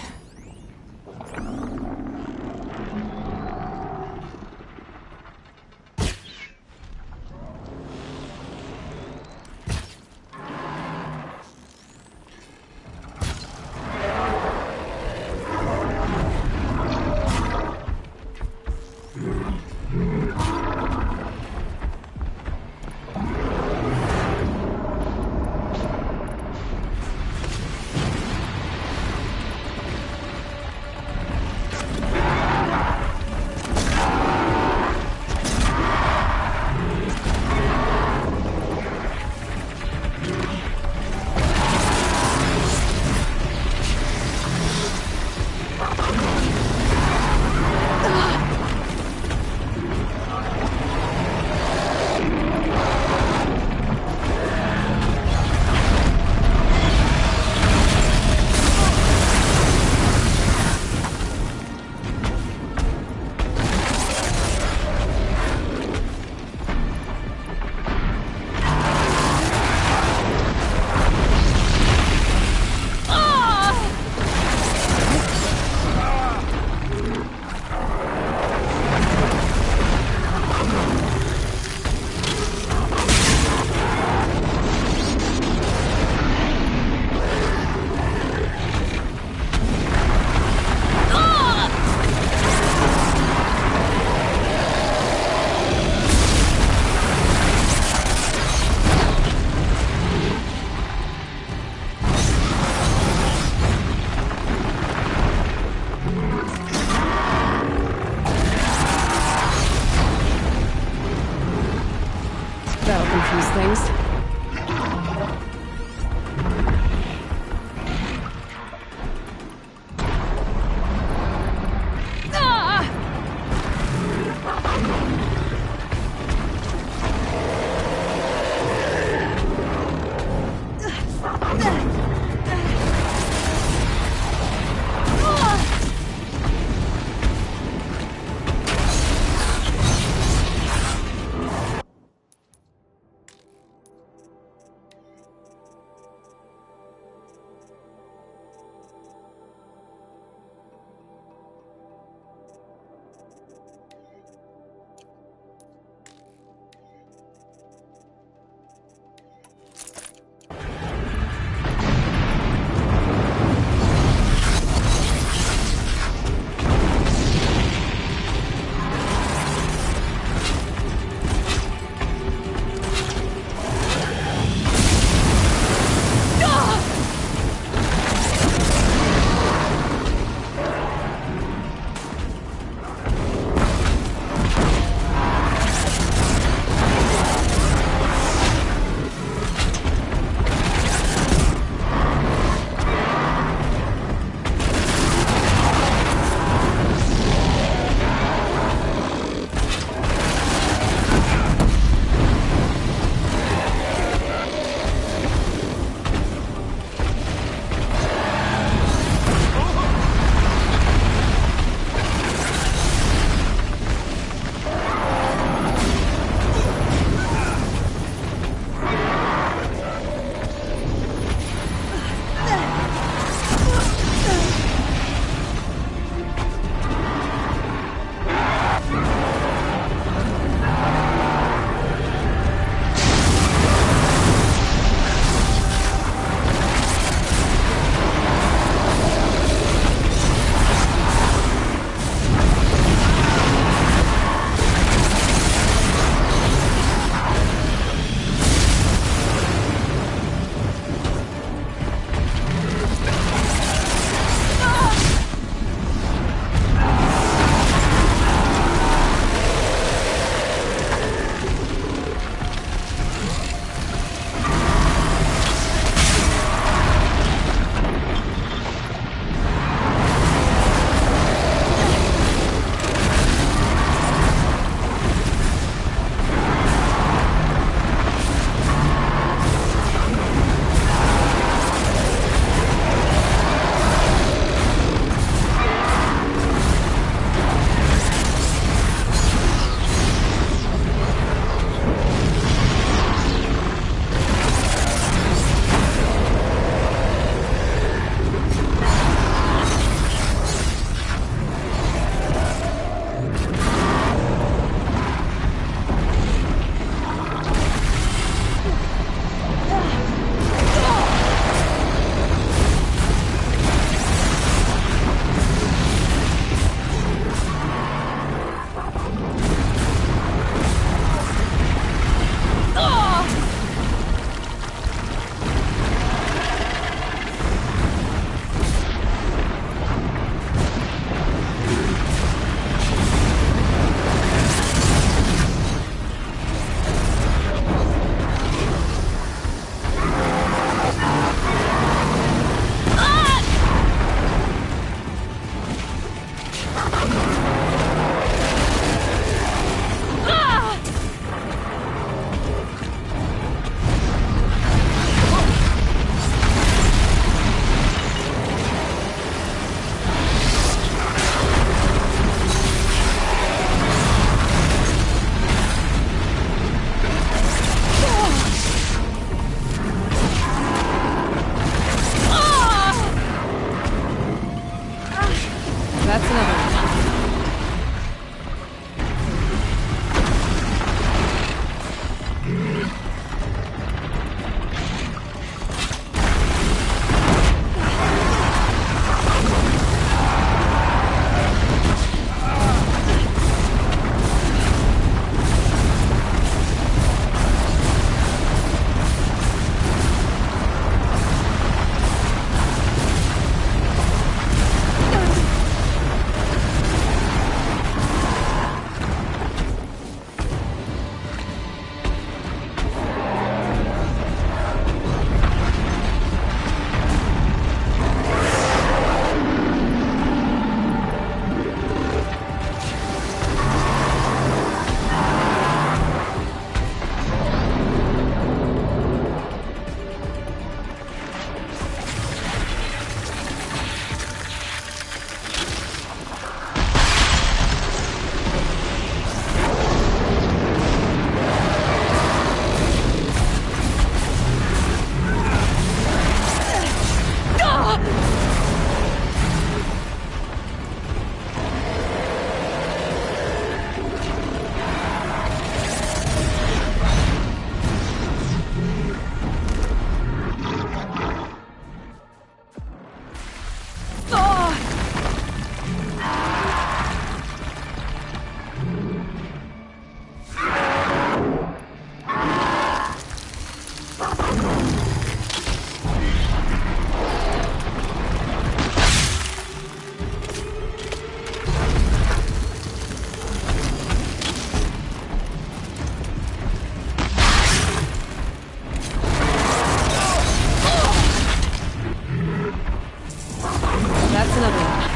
That's another one.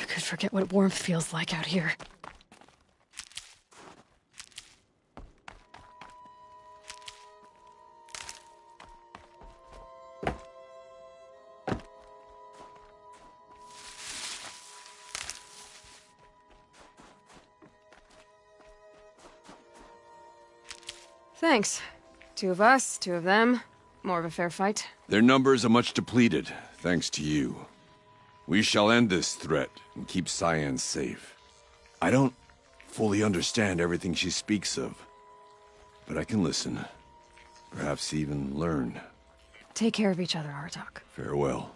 I could forget what warmth feels like out here. Thanks. Two of us, two of them. More of a fair fight. Their numbers are much depleted, thanks to you. We shall end this threat and keep Cyan safe. I don't fully understand everything she speaks of, but I can listen. Perhaps even learn. Take care of each other, Artok. Farewell.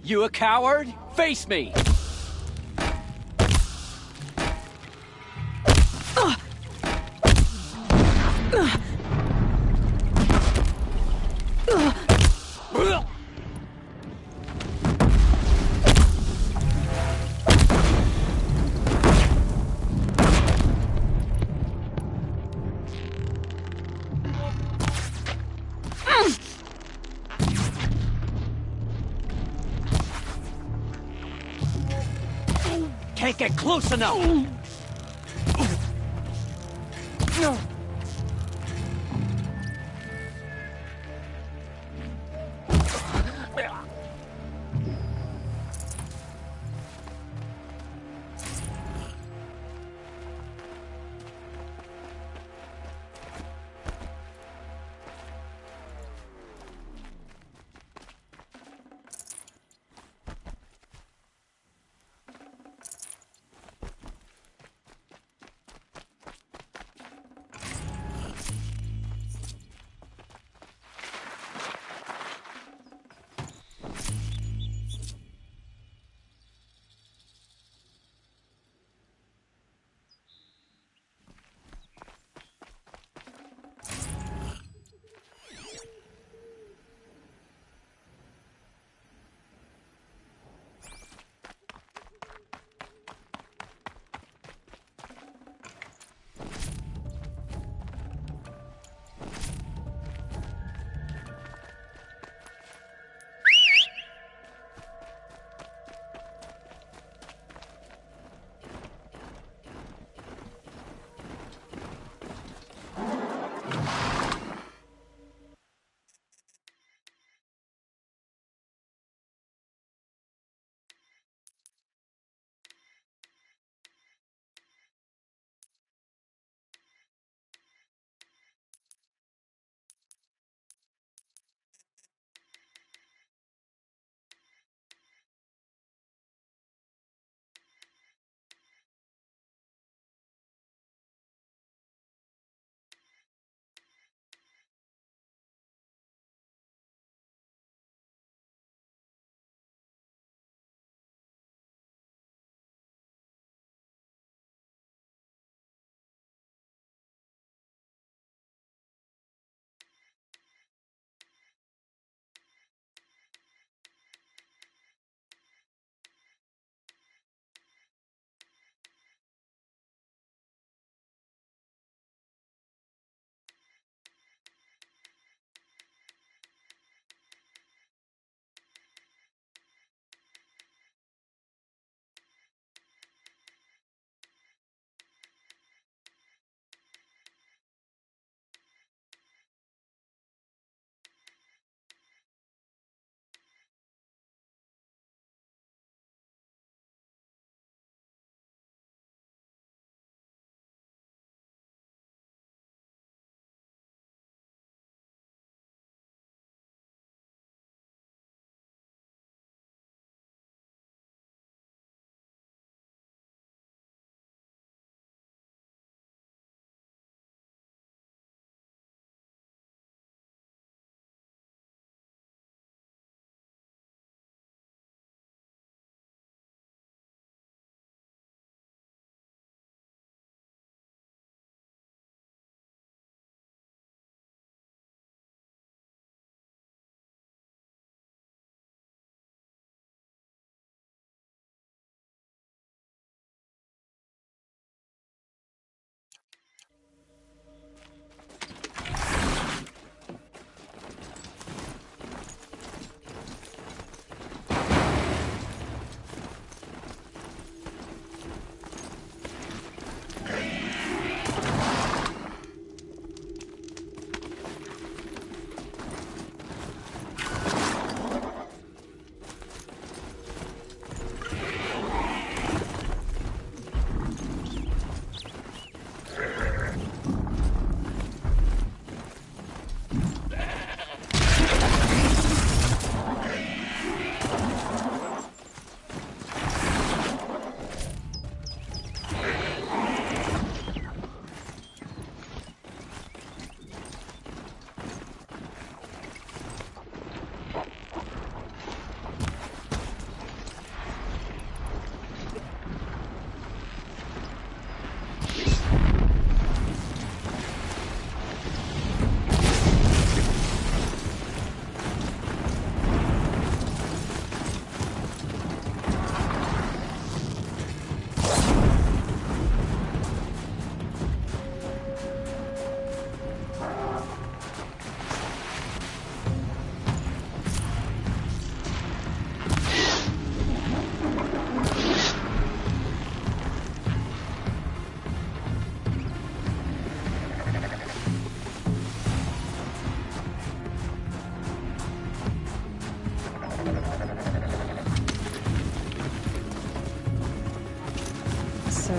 You a coward? Face me! Can't get close enough!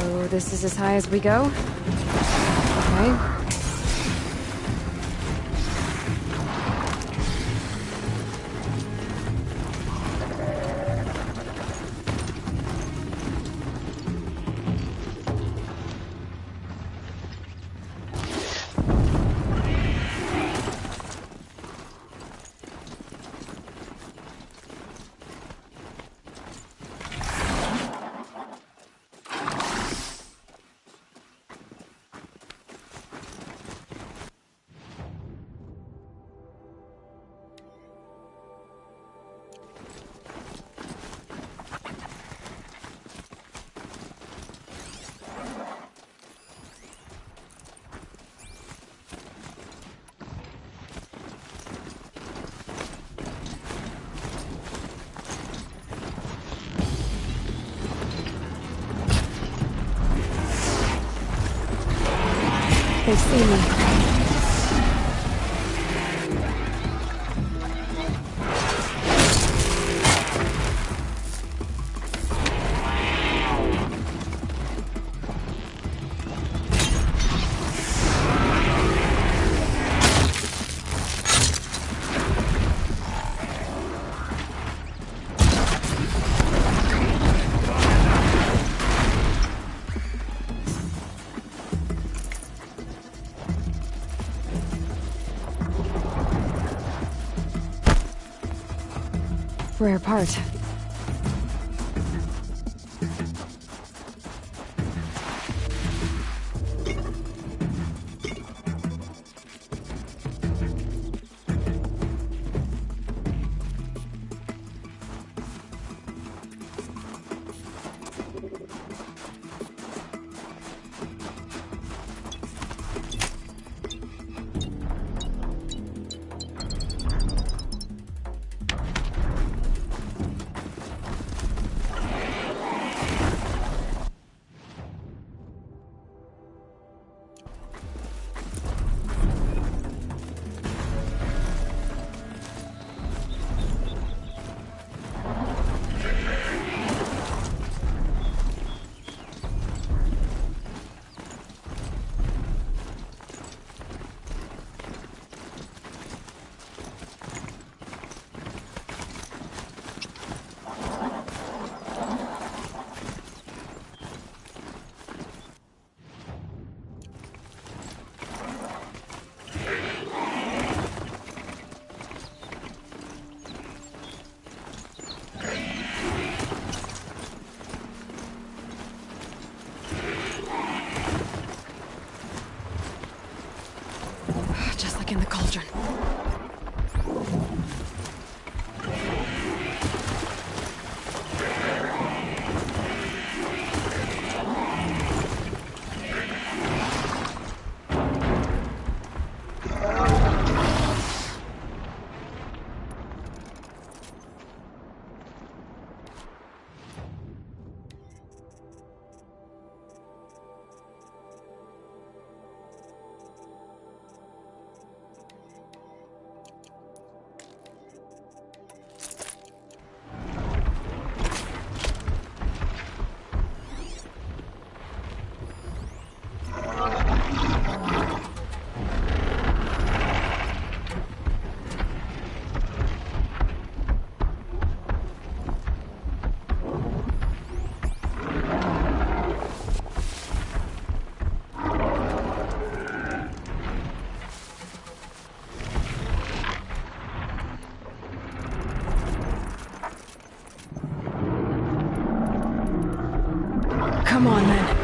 So this is as high as we go? Okay. They see me. Rare part. Just like in the cauldron. Come on, then.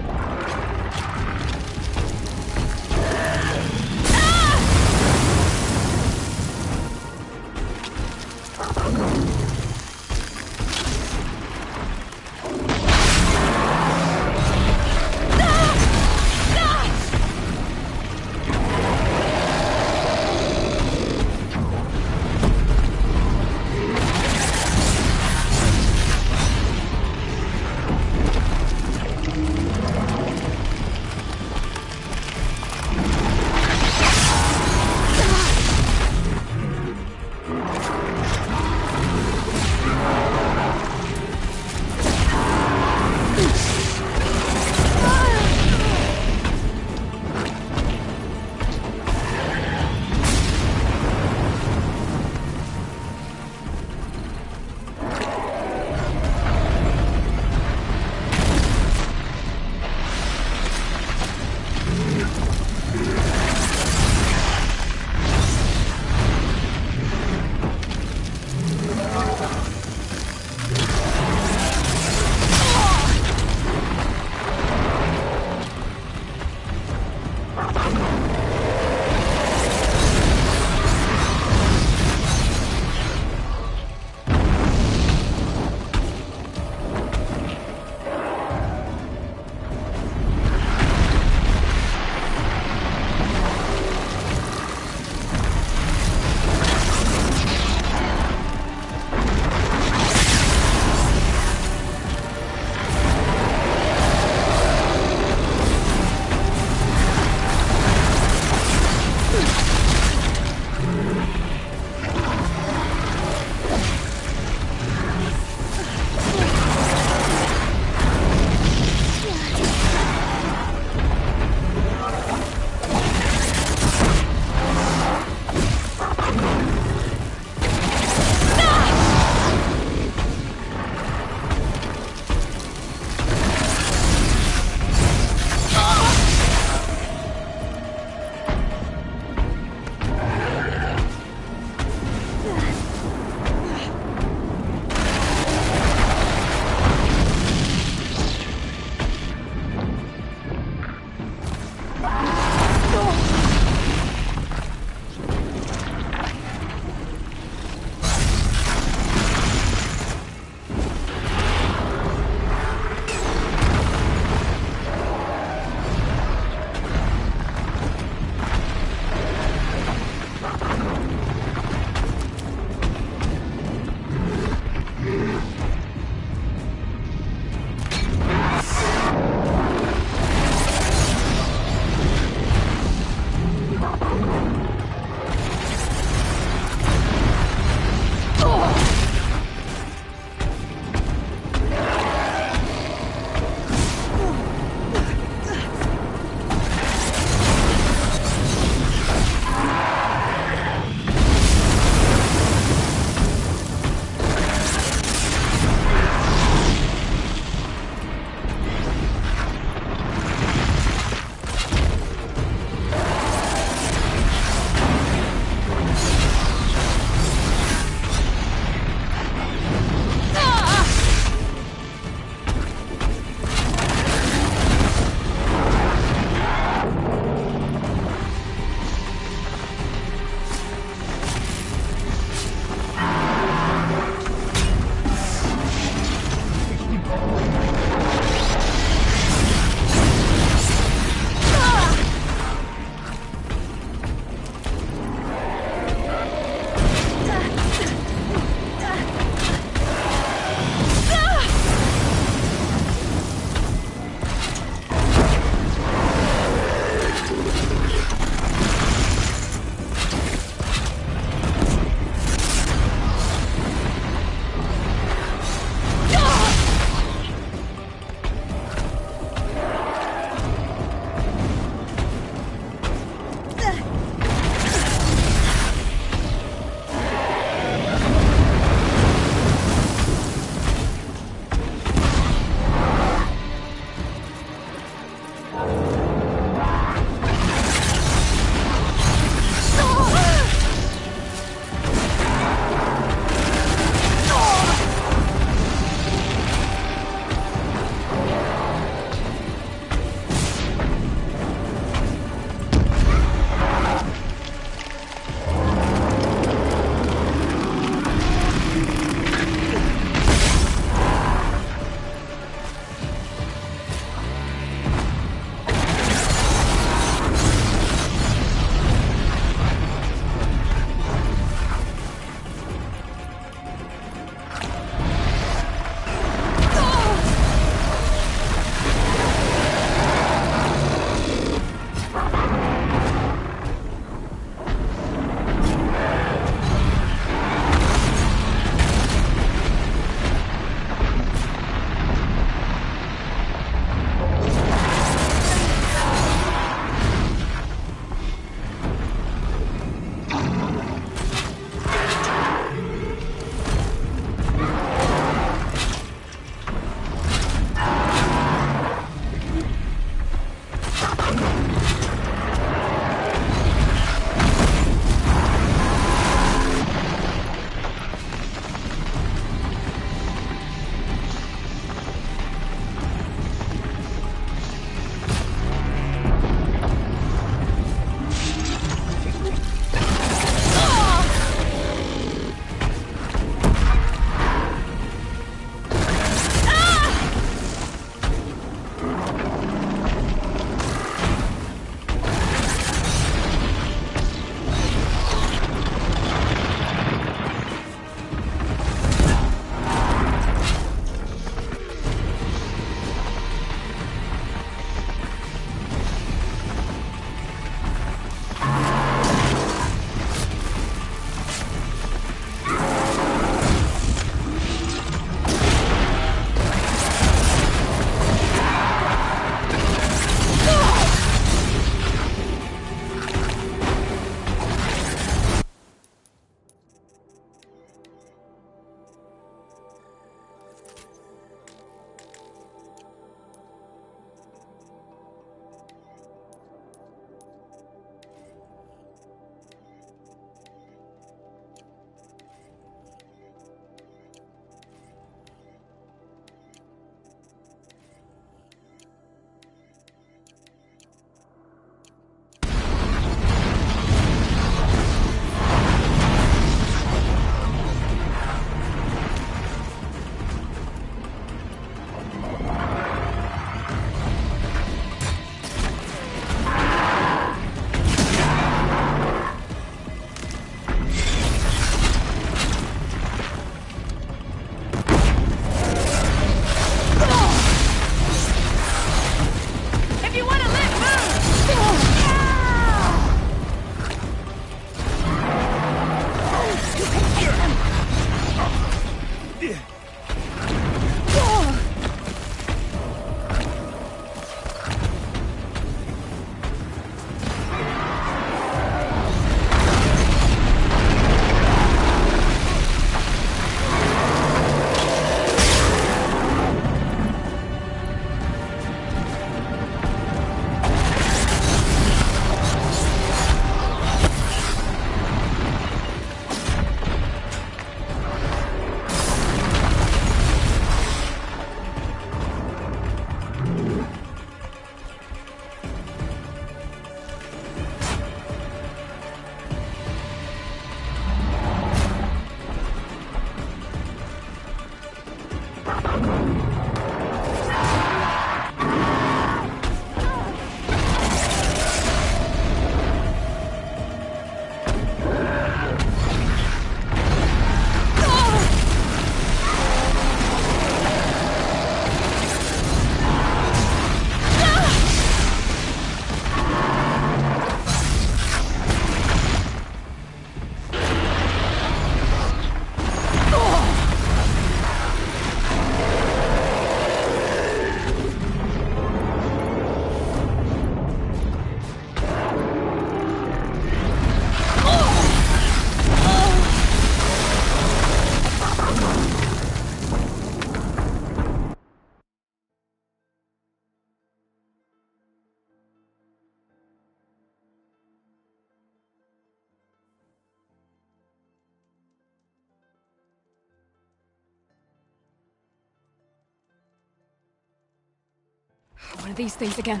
one of these things again.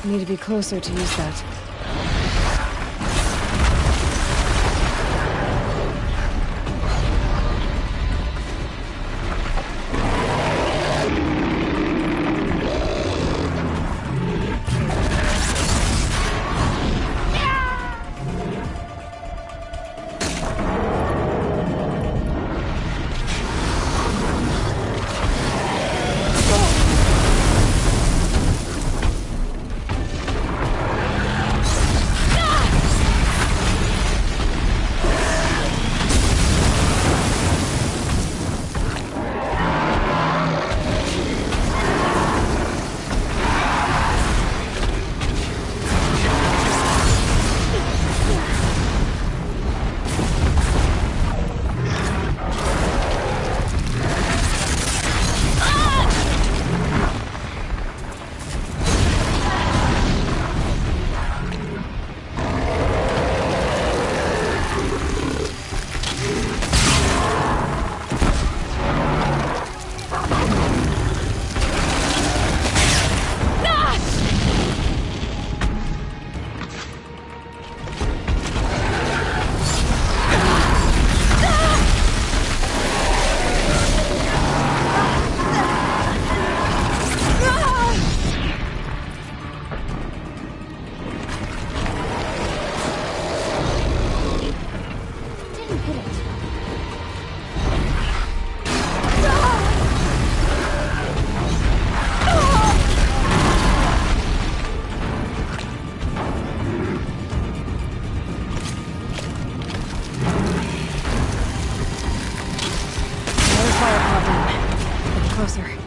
Need to be closer to use that. Closer.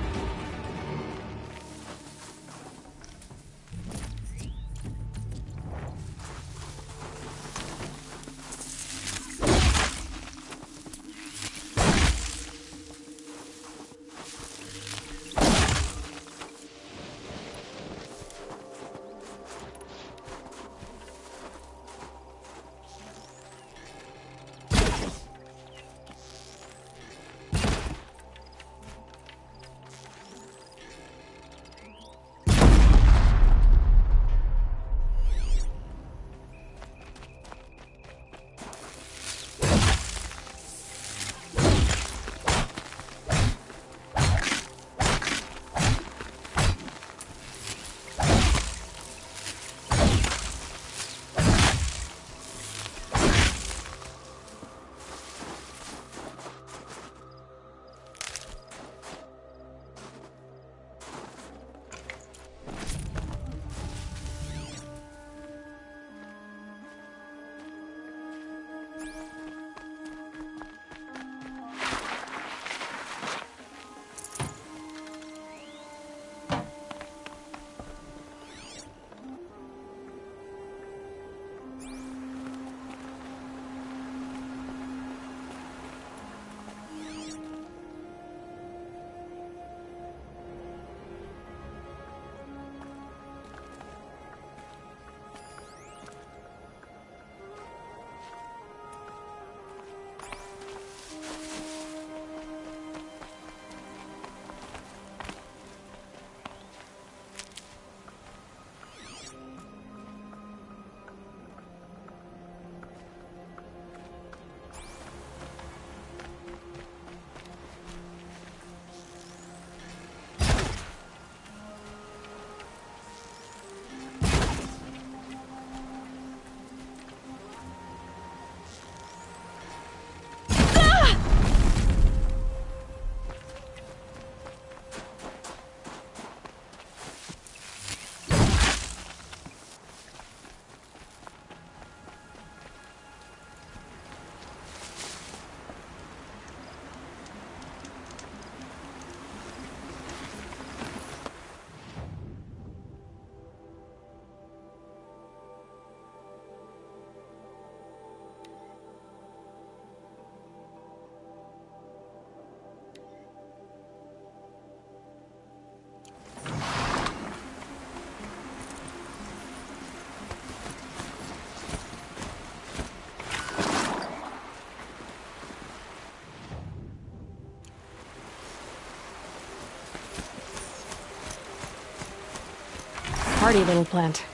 hardy little plant.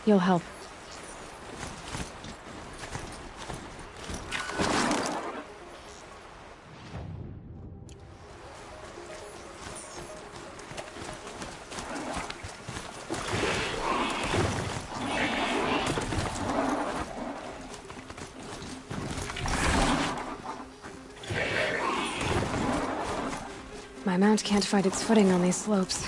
You'll help. My mount can't find its footing on these slopes.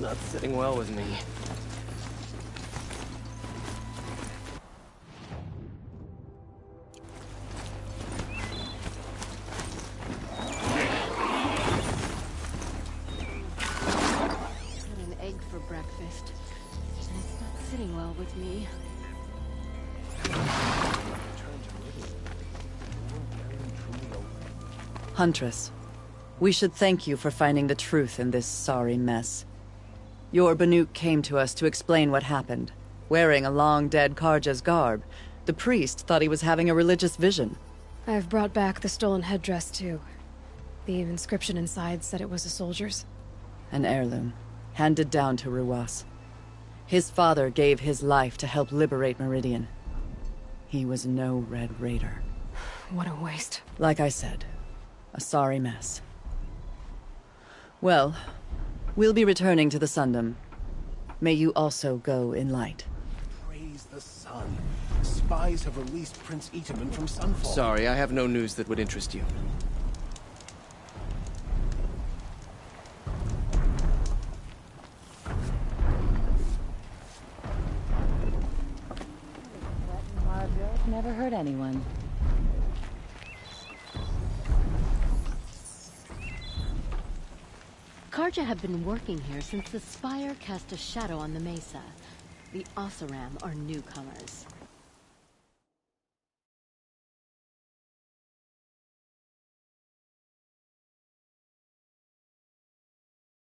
Not sitting well with me. Had an egg for breakfast, and it's not sitting well with me. Huntress, we should thank you for finding the truth in this sorry mess. Your Banuk came to us to explain what happened. Wearing a long-dead Karja's garb, the priest thought he was having a religious vision. I've brought back the stolen headdress, too. The inscription inside said it was a soldier's. An heirloom, handed down to Ruas. His father gave his life to help liberate Meridian. He was no Red Raider. What a waste. Like I said, a sorry mess. Well, we'll be returning to the Sundom. May you also go in light. Praise the sun. Spies have released Prince Itaman from Sunfall. Sorry, I have no news that would interest you. Never hurt anyone. Karja have been working here since the Spire cast a shadow on the mesa. The Oseram are newcomers.